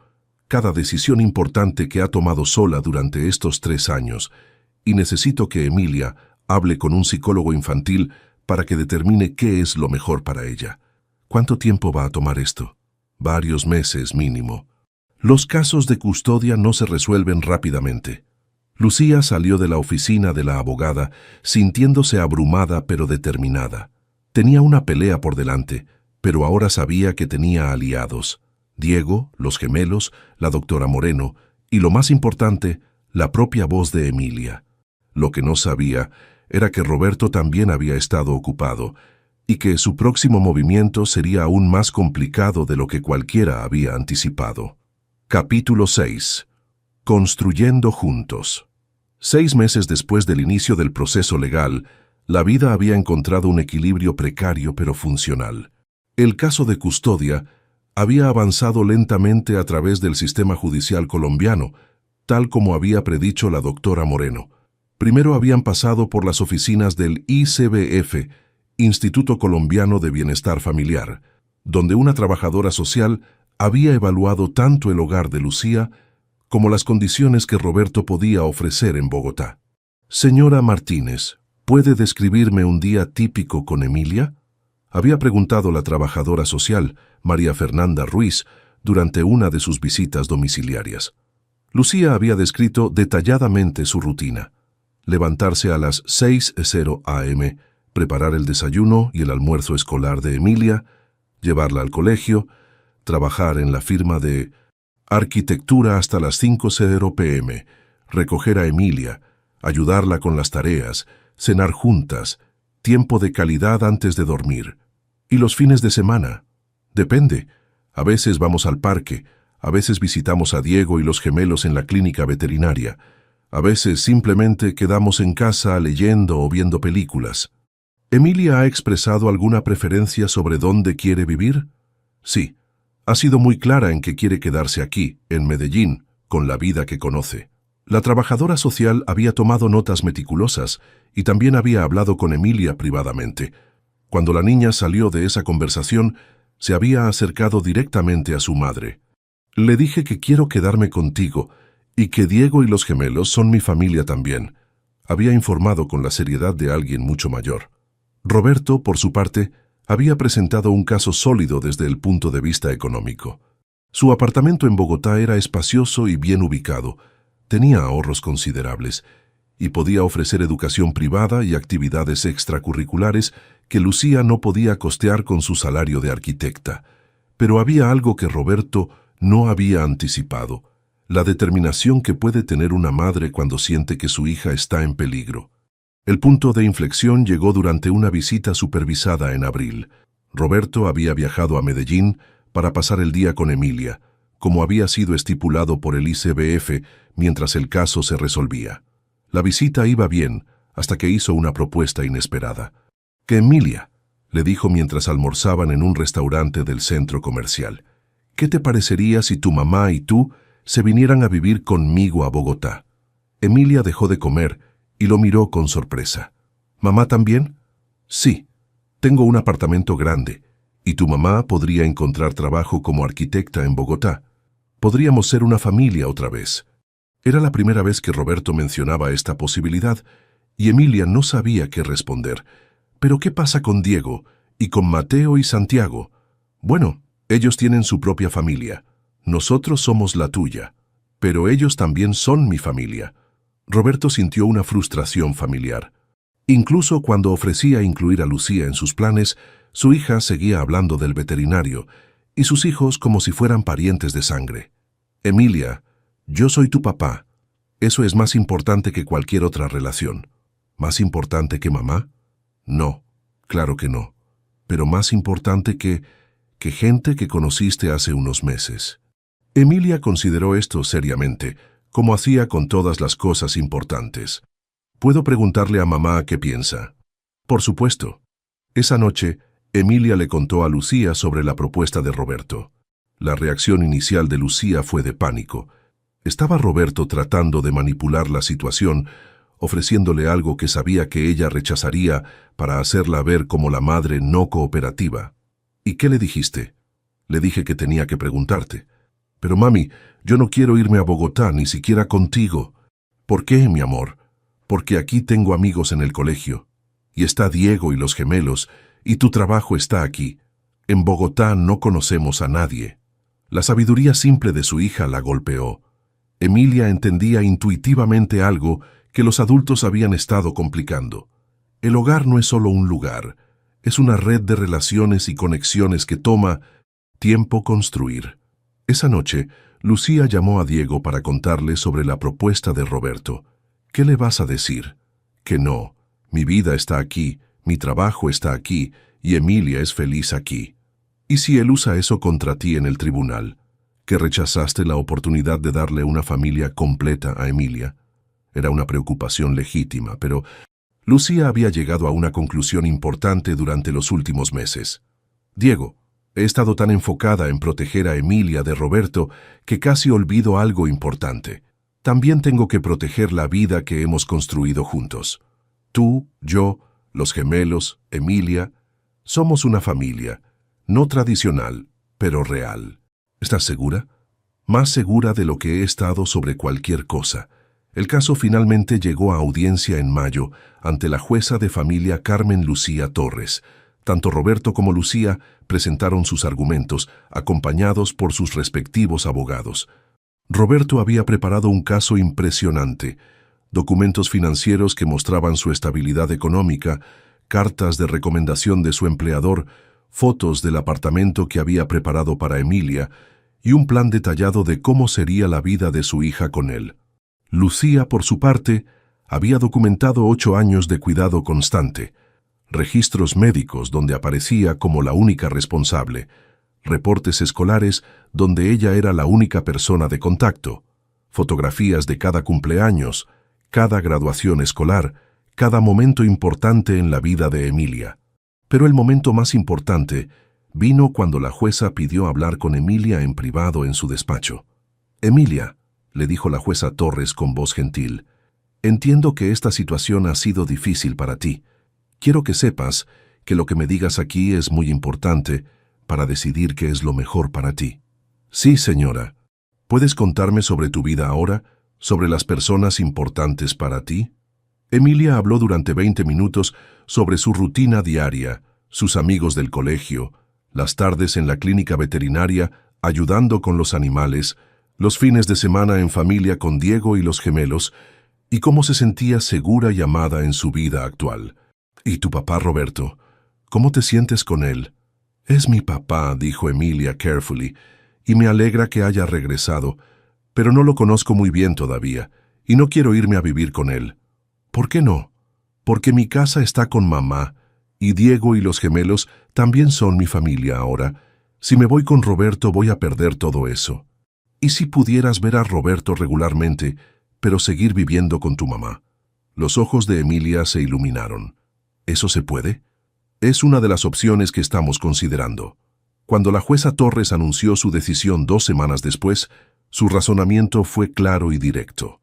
cada decisión importante que ha tomado sola durante estos 3 años, y necesito que Emilia hable con un psicólogo infantil para que determine qué es lo mejor para ella». «¿Cuánto tiempo va a tomar esto?». «Varios meses mínimo. Los casos de custodia no se resuelven rápidamente». Lucía salió de la oficina de la abogada sintiéndose abrumada pero determinada. Tenía una pelea por delante, pero ahora sabía que tenía aliados: Diego, los gemelos, la doctora Moreno y, lo más importante, la propia voz de Emilia. Lo que no sabía era que Roberto también había estado ocupado y que su próximo movimiento sería aún más complicado de lo que cualquiera había anticipado. Capítulo 6. Construyendo juntos. 6 meses después del inicio del proceso legal, la vida había encontrado un equilibrio precario pero funcional. El caso de custodia había avanzado lentamente a través del sistema judicial colombiano, tal como había predicho la doctora Moreno. Primero habían pasado por las oficinas del ICBF, Instituto Colombiano de Bienestar Familiar, donde una trabajadora social había evaluado tanto el hogar de Lucía como las condiciones que Roberto podía ofrecer en Bogotá. «Señora Martínez, ¿puede describirme un día típico con Emilia?», había preguntado la trabajadora social, María Fernanda Ruiz, durante una de sus visitas domiciliarias. Lucía había descrito detalladamente su rutina: levantarse a las 6:00 a.m., preparar el desayuno y el almuerzo escolar de Emilia, llevarla al colegio, trabajar en la firma de arquitectura hasta las 5:00 p.m., recoger a Emilia, ayudarla con las tareas, cenar juntas, tiempo de calidad antes de dormir. Y los fines de semana. Depende. A veces vamos al parque, a veces visitamos a Diego y los gemelos en la clínica veterinaria, a veces simplemente quedamos en casa leyendo o viendo películas. ¿Emilia ha expresado alguna preferencia sobre dónde quiere vivir? Sí. Ha sido muy clara en que quiere quedarse aquí, en Medellín, con la vida que conoce. La trabajadora social había tomado notas meticulosas y también había hablado con Emilia privadamente. Cuando la niña salió de esa conversación, se había acercado directamente a su madre. «Le dije que quiero quedarme contigo y que Diego y los gemelos son mi familia también», había informado con la seriedad de alguien mucho mayor. Roberto, por su parte, había presentado un caso sólido desde el punto de vista económico. Su apartamento en Bogotá era espacioso y bien ubicado, tenía ahorros considerables y podía ofrecer educación privada y actividades extracurriculares que Lucía no podía costear con su salario de arquitecta. Pero había algo que Roberto no había anticipado: la determinación que puede tener una madre cuando siente que su hija está en peligro. El punto de inflexión llegó durante una visita supervisada en abril. Roberto había viajado a Medellín para pasar el día con Emilia, como había sido estipulado por el ICBF mientras el caso se resolvía. La visita iba bien hasta que hizo una propuesta inesperada. «¿Que Emilia?», le dijo mientras almorzaban en un restaurante del centro comercial. «¿Qué te parecería si tu mamá y tú se vinieran a vivir conmigo a Bogotá?» Emilia dejó de comer y lo miró con sorpresa. «¿Mamá también?» «Sí, tengo un apartamento grande, y tu mamá podría encontrar trabajo como arquitecta en Bogotá. Podríamos ser una familia otra vez». Era la primera vez que Roberto mencionaba esta posibilidad, y Emilia no sabía qué responder. «¿Pero qué pasa con Diego, y con Mateo y Santiago?» «Bueno, ellos tienen su propia familia. Nosotros somos la tuya, pero ellos también son mi familia». Roberto sintió una frustración familiar. Incluso cuando ofrecía incluir a Lucía en sus planes, su hija seguía hablando del veterinario, y sus hijos como si fueran parientes de sangre. «Emilia, yo soy tu papá. Eso es más importante que cualquier otra relación». «¿Más importante que mamá?» «No, claro que no. Pero más importante que gente que conociste hace unos meses». Emilia consideró esto seriamente, como hacía con todas las cosas importantes. «¿Puedo preguntarle a mamá qué piensa?» «Por supuesto». Esa noche, Emilia le contó a Lucía sobre la propuesta de Roberto. La reacción inicial de Lucía fue de pánico. Estaba Roberto tratando de manipular la situación, ofreciéndole algo que sabía que ella rechazaría para hacerla ver como la madre no cooperativa. «¿Y qué le dijiste?» «Le dije que tenía que preguntarte». «Pero mami, yo no quiero irme a Bogotá, ni siquiera contigo». «¿Por qué, mi amor?» «Porque aquí tengo amigos en el colegio. Y está Diego y los gemelos, y tu trabajo está aquí. En Bogotá no conocemos a nadie». La sabiduría simple de su hija la golpeó. Emilia entendía intuitivamente algo que los adultos habían estado complicando. El hogar no es solo un lugar, es una red de relaciones y conexiones que toma tiempo construir. Esa noche, Lucía llamó a Diego para contarle sobre la propuesta de Roberto. «¿Qué le vas a decir?» «Que no. Mi vida está aquí, mi trabajo está aquí, y Emilia es feliz aquí». «¿Y si él usa eso contra ti en el tribunal? ¿Que rechazaste la oportunidad de darle una familia completa a Emilia?» Era una preocupación legítima, pero Lucía había llegado a una conclusión importante durante los últimos meses. «Diego, he estado tan enfocada en proteger a Emilia de Roberto que casi olvido algo importante. También tengo que proteger la vida que hemos construido juntos. Tú, yo, los gemelos, Emilia, somos una familia, no tradicional, pero real. ¿Estás segura?» «Más segura de lo que he estado sobre cualquier cosa». El caso finalmente llegó a audiencia en mayo ante la jueza de familia Carmen Lucía Torres. Tanto Roberto como Lucía presentaron sus argumentos, acompañados por sus respectivos abogados. Roberto había preparado un caso impresionante: documentos financieros que mostraban su estabilidad económica, cartas de recomendación de su empleador, fotos del apartamento que había preparado para Emilia y un plan detallado de cómo sería la vida de su hija con él. Lucía, por su parte, había documentado 8 años de cuidado constante, registros médicos donde aparecía como la única responsable, reportes escolares donde ella era la única persona de contacto, fotografías de cada cumpleaños, cada graduación escolar, cada momento importante en la vida de Emilia. Pero el momento más importante vino cuando la jueza pidió hablar con Emilia en privado en su despacho. «Emilia», le dijo la jueza Torres con voz gentil, «entiendo que esta situación ha sido difícil para ti. Quiero que sepas que lo que me digas aquí es muy importante para decidir qué es lo mejor para ti». «Sí, señora. ¿Puedes contarme sobre tu vida ahora, sobre las personas importantes para ti?» Emilia habló durante 20 minutos sobre su rutina diaria, sus amigos del colegio, las tardes en la clínica veterinaria ayudando con los animales, los fines de semana en familia con Diego y los gemelos, y cómo se sentía segura y amada en su vida actual. ¿Y tu papá, Roberto? ¿Cómo te sientes con él? Es mi papá, dijo Emilia carefully, y me alegra que haya regresado, pero no lo conozco muy bien todavía, y no quiero irme a vivir con él. ¿Por qué no? Porque mi casa está con mamá, y Diego y los gemelos también son mi familia ahora. Si me voy con Roberto voy a perder todo eso. ¿Y si pudieras ver a Roberto regularmente, pero seguir viviendo con tu mamá? Los ojos de Emilia se iluminaron. ¿Eso se puede? Es una de las opciones que estamos considerando. Cuando la jueza Torres anunció su decisión 2 semanas después, su razonamiento fue claro y directo.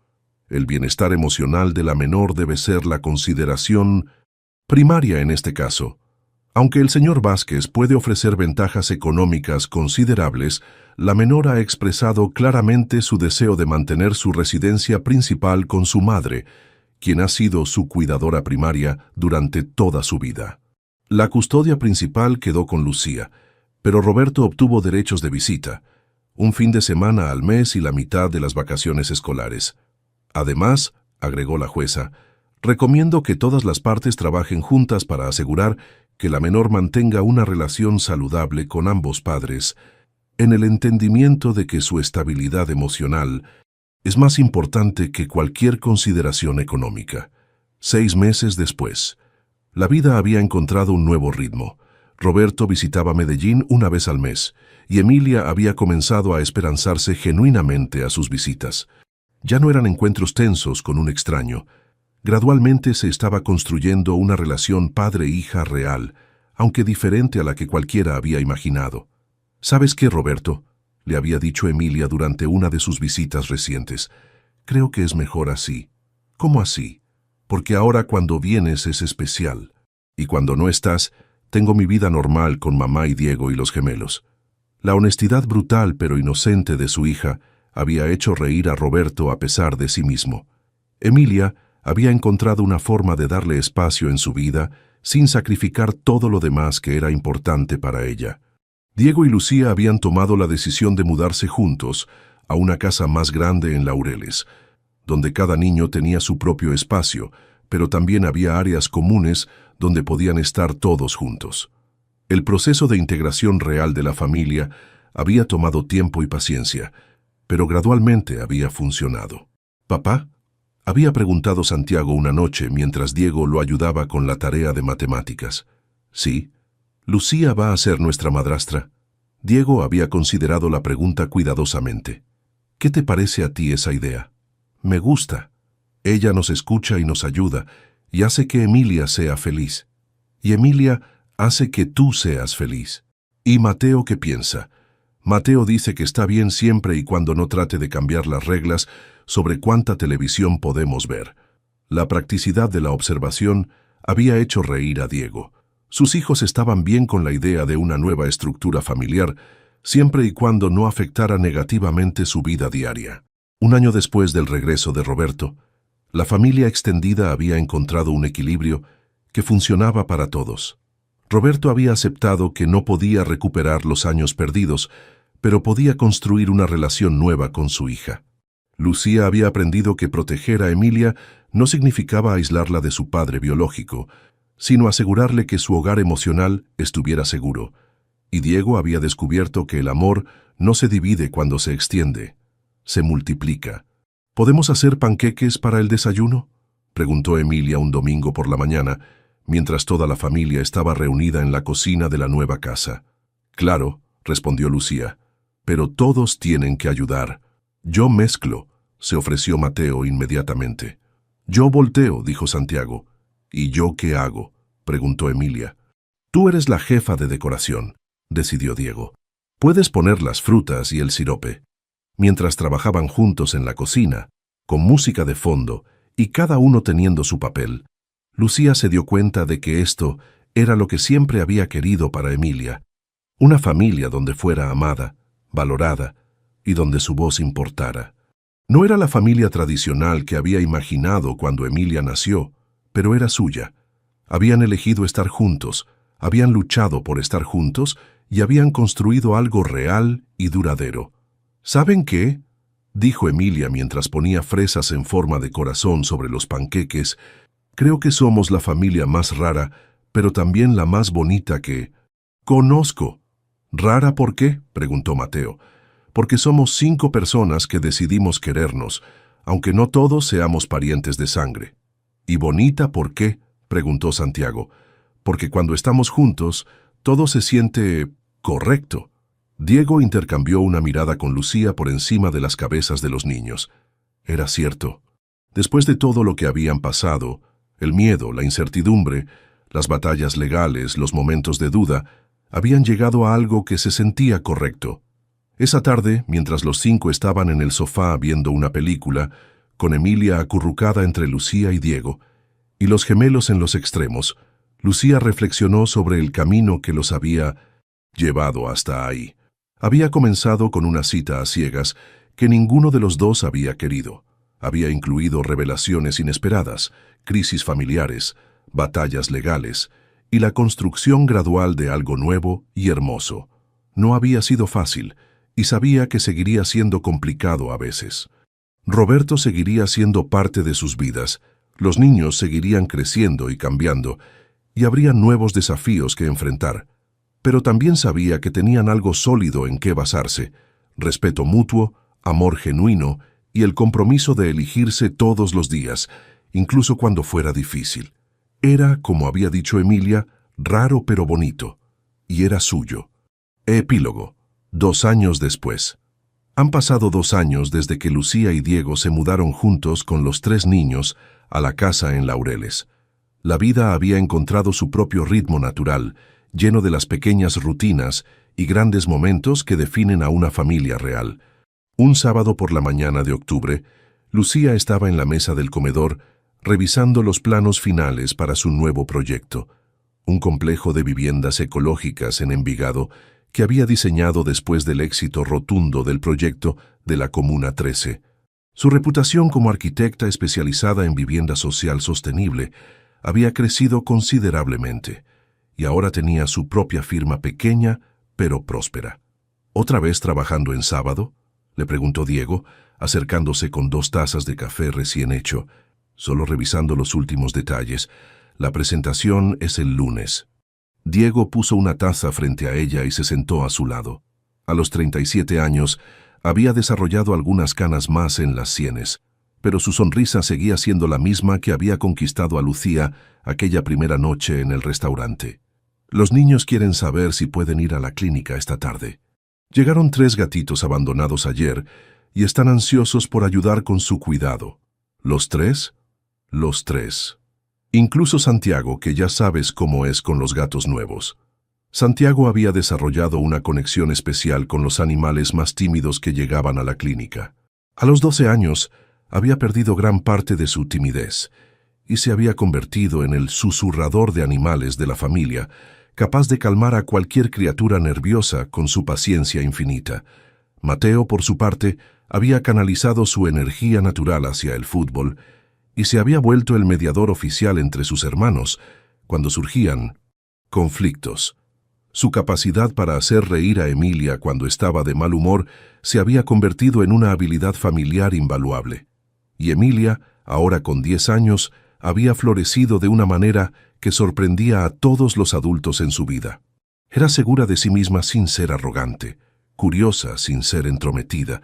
El bienestar emocional de la menor debe ser la consideración primaria en este caso. Aunque el señor Vázquez puede ofrecer ventajas económicas considerables, la menor ha expresado claramente su deseo de mantener su residencia principal con su madre, quien ha sido su cuidadora primaria durante toda su vida. La custodia principal quedó con Lucía, pero Roberto obtuvo derechos de visita, un fin de semana al mes y la mitad de las vacaciones escolares. Además, agregó la jueza, recomiendo que todas las partes trabajen juntas para asegurar que la menor mantenga una relación saludable con ambos padres, en el entendimiento de que su estabilidad emocional es más importante que cualquier consideración económica. 6 meses después, la vida había encontrado un nuevo ritmo. Roberto visitaba Medellín una vez al mes, y Emilia había comenzado a esperanzarse genuinamente a sus visitas. Ya no eran encuentros tensos con un extraño. Gradualmente se estaba construyendo una relación padre-hija real, aunque diferente a la que cualquiera había imaginado. ¿Sabes qué, Roberto?, le había dicho Emilia durante una de sus visitas recientes. Creo que es mejor así. ¿Cómo así? Porque ahora cuando vienes es especial. Y cuando no estás, tengo mi vida normal con mamá y Diego y los gemelos. La honestidad brutal pero inocente de su hija había hecho reír a Roberto a pesar de sí mismo. Emilia había encontrado una forma de darle espacio en su vida sin sacrificar todo lo demás que era importante para ella. Diego y Lucía habían tomado la decisión de mudarse juntos a una casa más grande en Laureles, donde cada niño tenía su propio espacio, pero también había áreas comunes donde podían estar todos juntos. El proceso de integración real de la familia había tomado tiempo y paciencia, pero gradualmente había funcionado. «¿Papá?», había preguntado Santiago una noche mientras Diego lo ayudaba con la tarea de matemáticas. «Sí, Lucía va a ser nuestra madrastra». Diego había considerado la pregunta cuidadosamente. «¿Qué te parece a ti esa idea?» «Me gusta. Ella nos escucha y nos ayuda, y hace que Emilia sea feliz. Y Emilia hace que tú seas feliz». «¿Y Mateo qué piensa?» «Mateo dice que está bien siempre y cuando no trate de cambiar las reglas sobre cuánta televisión podemos ver». La practicidad de la observación había hecho reír a Diego. Sus hijos estaban bien con la idea de una nueva estructura familiar, siempre y cuando no afectara negativamente su vida diaria. 1 año después del regreso de Roberto, la familia extendida había encontrado un equilibrio que funcionaba para todos. Roberto había aceptado que no podía recuperar los años perdidos, pero podía construir una relación nueva con su hija. Lucía había aprendido que proteger a Emilia no significaba aislarla de su padre biológico, sino asegurarle que su hogar emocional estuviera seguro. Y Diego había descubierto que el amor no se divide cuando se extiende, se multiplica. «¿Podemos hacer panqueques para el desayuno?», preguntó Emilia un domingo por la mañana, mientras toda la familia estaba reunida en la cocina de la nueva casa. «Claro», respondió Lucía, «pero todos tienen que ayudar». «Yo mezclo», se ofreció Mateo inmediatamente. «Yo volteo», dijo Santiago. «¿Y yo qué hago?», preguntó Emilia. «Tú eres la jefa de decoración», decidió Diego. «Puedes poner las frutas y el sirope». Mientras trabajaban juntos en la cocina, con música de fondo y cada uno teniendo su papel, Lucía se dio cuenta de que esto era lo que siempre había querido para Emilia. Una familia donde fuera amada, valorada y donde su voz importara. No era la familia tradicional que había imaginado cuando Emilia nació, pero era suya. Habían elegido estar juntos, habían luchado por estar juntos y habían construido algo real y duradero. ¿Saben qué?, dijo Emilia mientras ponía fresas en forma de corazón sobre los panqueques. Creo que somos la familia más rara, pero también la más bonita que conozco. ¿Rara por qué?, preguntó Mateo. Porque somos 5 personas que decidimos querernos, aunque no todos seamos parientes de sangre. ¿Y bonita por qué?, preguntó Santiago. Porque cuando estamos juntos, todo se siente correcto. Diego intercambió una mirada con Lucía por encima de las cabezas de los niños. Era cierto. Después de todo lo que habían pasado, el miedo, la incertidumbre, las batallas legales, los momentos de duda, habían llegado a algo que se sentía correcto. Esa tarde, mientras los 5 estaban en el sofá viendo una película, con Emilia acurrucada entre Lucía y Diego, y los gemelos en los extremos, Lucía reflexionó sobre el camino que los había llevado hasta ahí. Había comenzado con una cita a ciegas que ninguno de los dos había querido. Había incluido revelaciones inesperadas, crisis familiares, batallas legales y la construcción gradual de algo nuevo y hermoso. No había sido fácil y sabía que seguiría siendo complicado a veces. Roberto seguiría siendo parte de sus vidas, los niños seguirían creciendo y cambiando, y habría nuevos desafíos que enfrentar. Pero también sabía que tenían algo sólido en qué basarse: respeto mutuo, amor genuino y el compromiso de elegirse todos los días, incluso cuando fuera difícil. Era, como había dicho Emilia, raro pero bonito, y era suyo. Epílogo. 2 años después. Han pasado 2 años desde que Lucía y Diego se mudaron juntos con los 3 niños a la casa en Laureles. La vida había encontrado su propio ritmo natural, lleno de las pequeñas rutinas y grandes momentos que definen a una familia real. Un sábado por la mañana de octubre, Lucía estaba en la mesa del comedor revisando los planos finales para su nuevo proyecto, un complejo de viviendas ecológicas en Envigado que había diseñado después del éxito rotundo del proyecto de la Comuna 13. Su reputación como arquitecta especializada en vivienda social sostenible había crecido considerablemente, y ahora tenía su propia firma pequeña, pero próspera. ¿Otra vez trabajando en sábado?, le preguntó Diego, acercándose con 2 tazas de café recién hecho. Solo revisando los últimos detalles. La presentación es el lunes. Diego puso una taza frente a ella y se sentó a su lado. A los 37 años, había desarrollado algunas canas más en las sienes, pero su sonrisa seguía siendo la misma que había conquistado a Lucía aquella primera noche en el restaurante. Los niños quieren saber si pueden ir a la clínica esta tarde. Llegaron 3 gatitos abandonados ayer y están ansiosos por ayudar con su cuidado. ¿Los 3? Los 3. Incluso Santiago, que ya sabes cómo es con los gatos nuevos. Santiago había desarrollado una conexión especial con los animales más tímidos que llegaban a la clínica. A los 12 años, había perdido gran parte de su timidez y se había convertido en el susurrador de animales de la familia, capaz de calmar a cualquier criatura nerviosa con su paciencia infinita. Mateo, por su parte, había canalizado su energía natural hacia el fútbol y se había vuelto el mediador oficial entre sus hermanos cuando surgían conflictos. Su capacidad para hacer reír a Emilia cuando estaba de mal humor se había convertido en una habilidad familiar invaluable. Y Emilia, ahora con 10 años, había florecido de una manera que sorprendía a todos los adultos en su vida. Era segura de sí misma sin ser arrogante, curiosa sin ser entrometida,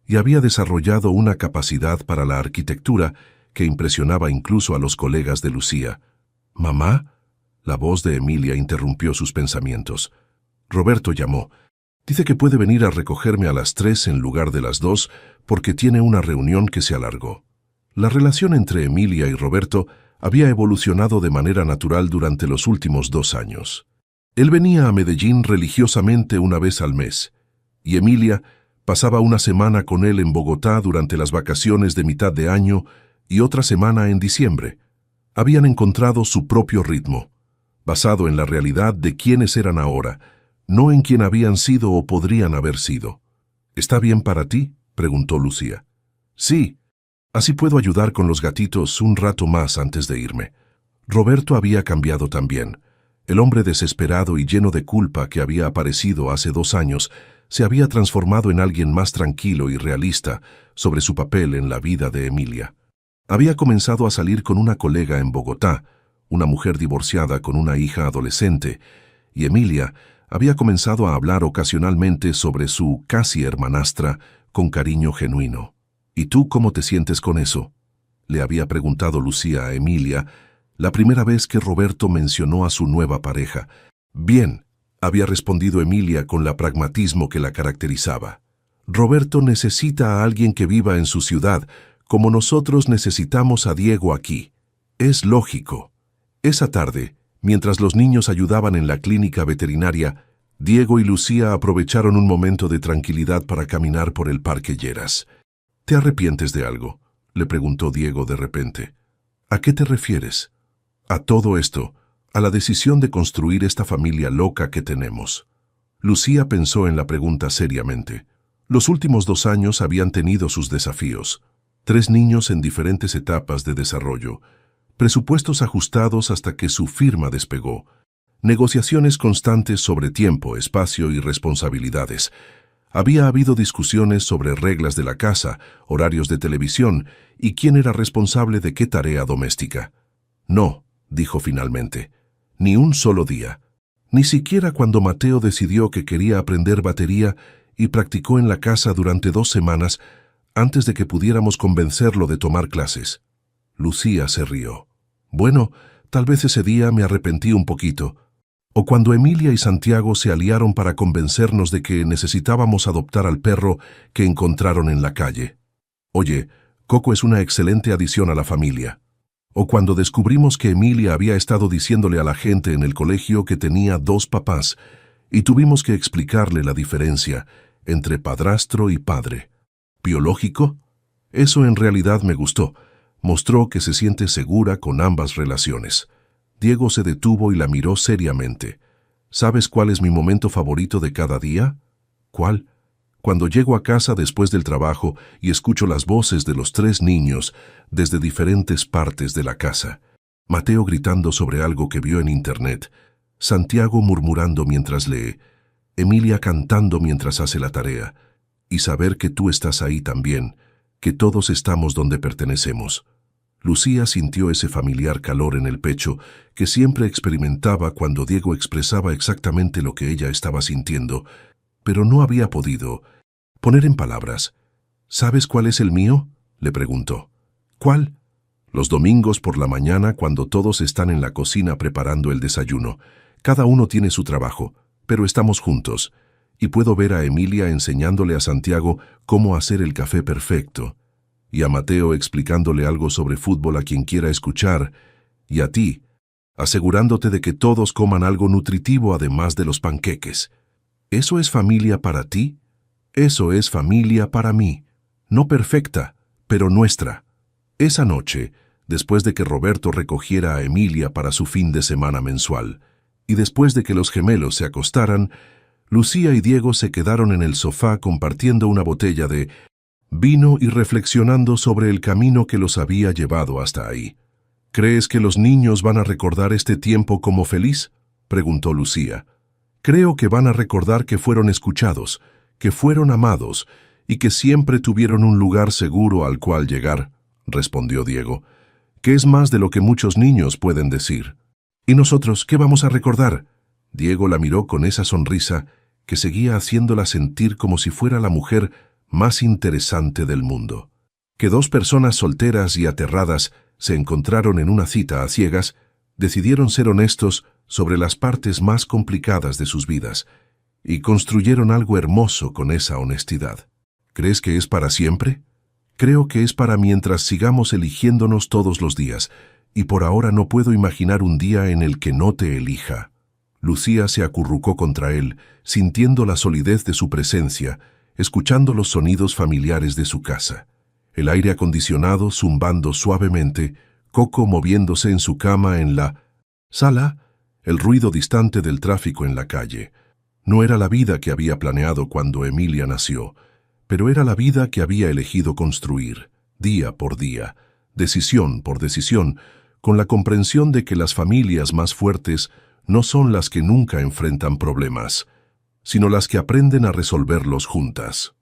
y había desarrollado una capacidad para la arquitectura que impresionaba incluso a los colegas de Lucía. «¿Mamá?», la voz de Emilia interrumpió sus pensamientos. Roberto llamó. «Dice que puede venir a recogerme a las 3 en lugar de las 2 porque tiene una reunión que se alargó». La relación entre Emilia y Roberto había evolucionado de manera natural durante los últimos 2 años. Él venía a Medellín religiosamente una vez al mes, y Emilia pasaba una semana con él en Bogotá durante las vacaciones de mitad de año y otra semana en diciembre. Habían encontrado su propio ritmo, basado en la realidad de quiénes eran ahora, no en quién habían sido o podrían haber sido. «¿Está bien para ti?», preguntó Lucía. «Sí, así puedo ayudar con los gatitos un rato más antes de irme». Roberto había cambiado también. El hombre desesperado y lleno de culpa que había aparecido hace 2 años se había transformado en alguien más tranquilo y realista sobre su papel en la vida de Emilia. Había comenzado a salir con una colega en Bogotá, una mujer divorciada con una hija adolescente, y Emilia había comenzado a hablar ocasionalmente sobre su casi hermanastra con cariño genuino. ¿Y tú cómo te sientes con eso?, le había preguntado Lucía a Emilia la primera vez que Roberto mencionó a su nueva pareja. Bien, había respondido Emilia con la pragmatismo que la caracterizaba. Roberto necesita a alguien que viva en su ciudad, como nosotros necesitamos a Diego aquí. Es lógico. Esa tarde, mientras los niños ayudaban en la clínica veterinaria, Diego y Lucía aprovecharon un momento de tranquilidad para caminar por el Parque Lleras. ¿Te arrepientes de algo?, le preguntó Diego de repente. ¿A qué te refieres? A todo esto, a la decisión de construir esta familia loca que tenemos. Lucía pensó en la pregunta seriamente. Los últimos 2 años habían tenido sus desafíos. 3 niños en diferentes etapas de desarrollo, presupuestos ajustados hasta que su firma despegó, negociaciones constantes sobre tiempo, espacio y responsabilidades. Había habido discusiones sobre reglas de la casa, horarios de televisión y quién era responsable de qué tarea doméstica. No, dijo finalmente, ni un solo día. Ni siquiera cuando Mateo decidió que quería aprender batería y practicó en la casa durante 2 semanas antes de que pudiéramos convencerlo de tomar clases. Lucía se rió. Bueno, tal vez ese día me arrepentí un poquito. O cuando Emilia y Santiago se aliaron para convencernos de que necesitábamos adoptar al perro que encontraron en la calle. Oye, Coco es una excelente adición a la familia. O cuando descubrimos que Emilia había estado diciéndole a la gente en el colegio que tenía 2 papás y tuvimos que explicarle la diferencia entre padrastro y padre. ¿Biológico? Eso en realidad me gustó. Mostró que se siente segura con ambas relaciones. Diego se detuvo y la miró seriamente. ¿Sabes cuál es mi momento favorito de cada día? ¿Cuál? Cuando llego a casa después del trabajo y escucho las voces de los 3 niños desde diferentes partes de la casa. Mateo gritando sobre algo que vio en internet, Santiago murmurando mientras lee, Emilia cantando mientras hace la tarea, y saber que tú estás ahí también, que todos estamos donde pertenecemos. Lucía sintió ese familiar calor en el pecho que siempre experimentaba cuando Diego expresaba exactamente lo que ella estaba sintiendo, pero no había podido poner en palabras. ¿Sabes cuál es el mío?, le preguntó. ¿Cuál? Los domingos por la mañana cuando todos están en la cocina preparando el desayuno. Cada uno tiene su trabajo, pero estamos juntos, y puedo ver a Emilia enseñándole a Santiago cómo hacer el café perfecto, y a Mateo explicándole algo sobre fútbol a quien quiera escuchar, y a ti, asegurándote de que todos coman algo nutritivo además de los panqueques. ¿Eso es familia para ti? Eso es familia para mí. No perfecta, pero nuestra. Esa noche, después de que Roberto recogiera a Emilia para su fin de semana mensual, y después de que los gemelos se acostaran, Lucía y Diego se quedaron en el sofá compartiendo una botella de vino y reflexionando sobre el camino que los había llevado hasta ahí. ¿Crees que los niños van a recordar este tiempo como feliz?, preguntó Lucía. Creo que van a recordar que fueron escuchados, que fueron amados y que siempre tuvieron un lugar seguro al cual llegar, respondió Diego, que es más de lo que muchos niños pueden decir. ¿Y nosotros qué vamos a recordar? Diego la miró con esa sonrisa que seguía haciéndola sentir como si fuera la mujer más interesante del mundo. Que 2 personas solteras y aterradas se encontraron en una cita a ciegas, decidieron ser honestos sobre las partes más complicadas de sus vidas y construyeron algo hermoso con esa honestidad. ¿Crees que es para siempre? Creo que es para mientras sigamos eligiéndonos todos los días, y por ahora no puedo imaginar un día en el que no te elija. Lucía se acurrucó contra él, sintiendo la solidez de su presencia, escuchando los sonidos familiares de su casa. El aire acondicionado zumbando suavemente, Coco moviéndose en su cama en la sala, el ruido distante del tráfico en la calle. No era la vida que había planeado cuando Emilia nació, pero era la vida que había elegido construir, día por día, decisión por decisión, con la comprensión de que las familias más fuertes no son las que nunca enfrentan problemas, sino las que aprenden a resolverlos juntas.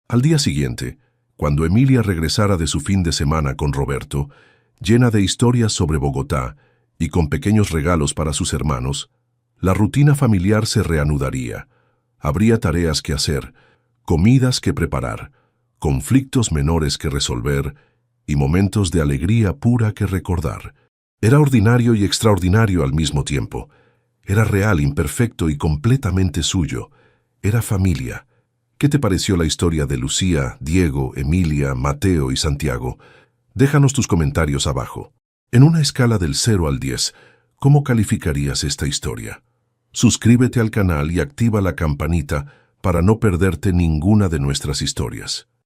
Al día siguiente, cuando Emilia regresara de su fin de semana con Roberto, llena de historias sobre Bogotá y con pequeños regalos para sus hermanos, la rutina familiar se reanudaría. Habría tareas que hacer, comidas que preparar, conflictos menores que resolver y momentos de alegría pura que recordar. Era ordinario y extraordinario al mismo tiempo. Era real, imperfecto y completamente suyo. Era familia. ¿Qué te pareció la historia de Lucía, Diego, Emilia, Mateo y Santiago? Déjanos tus comentarios abajo. En una escala del 0 al 10, ¿cómo calificarías esta historia? Suscríbete al canal y activa la campanita para no perderte ninguna de nuestras historias.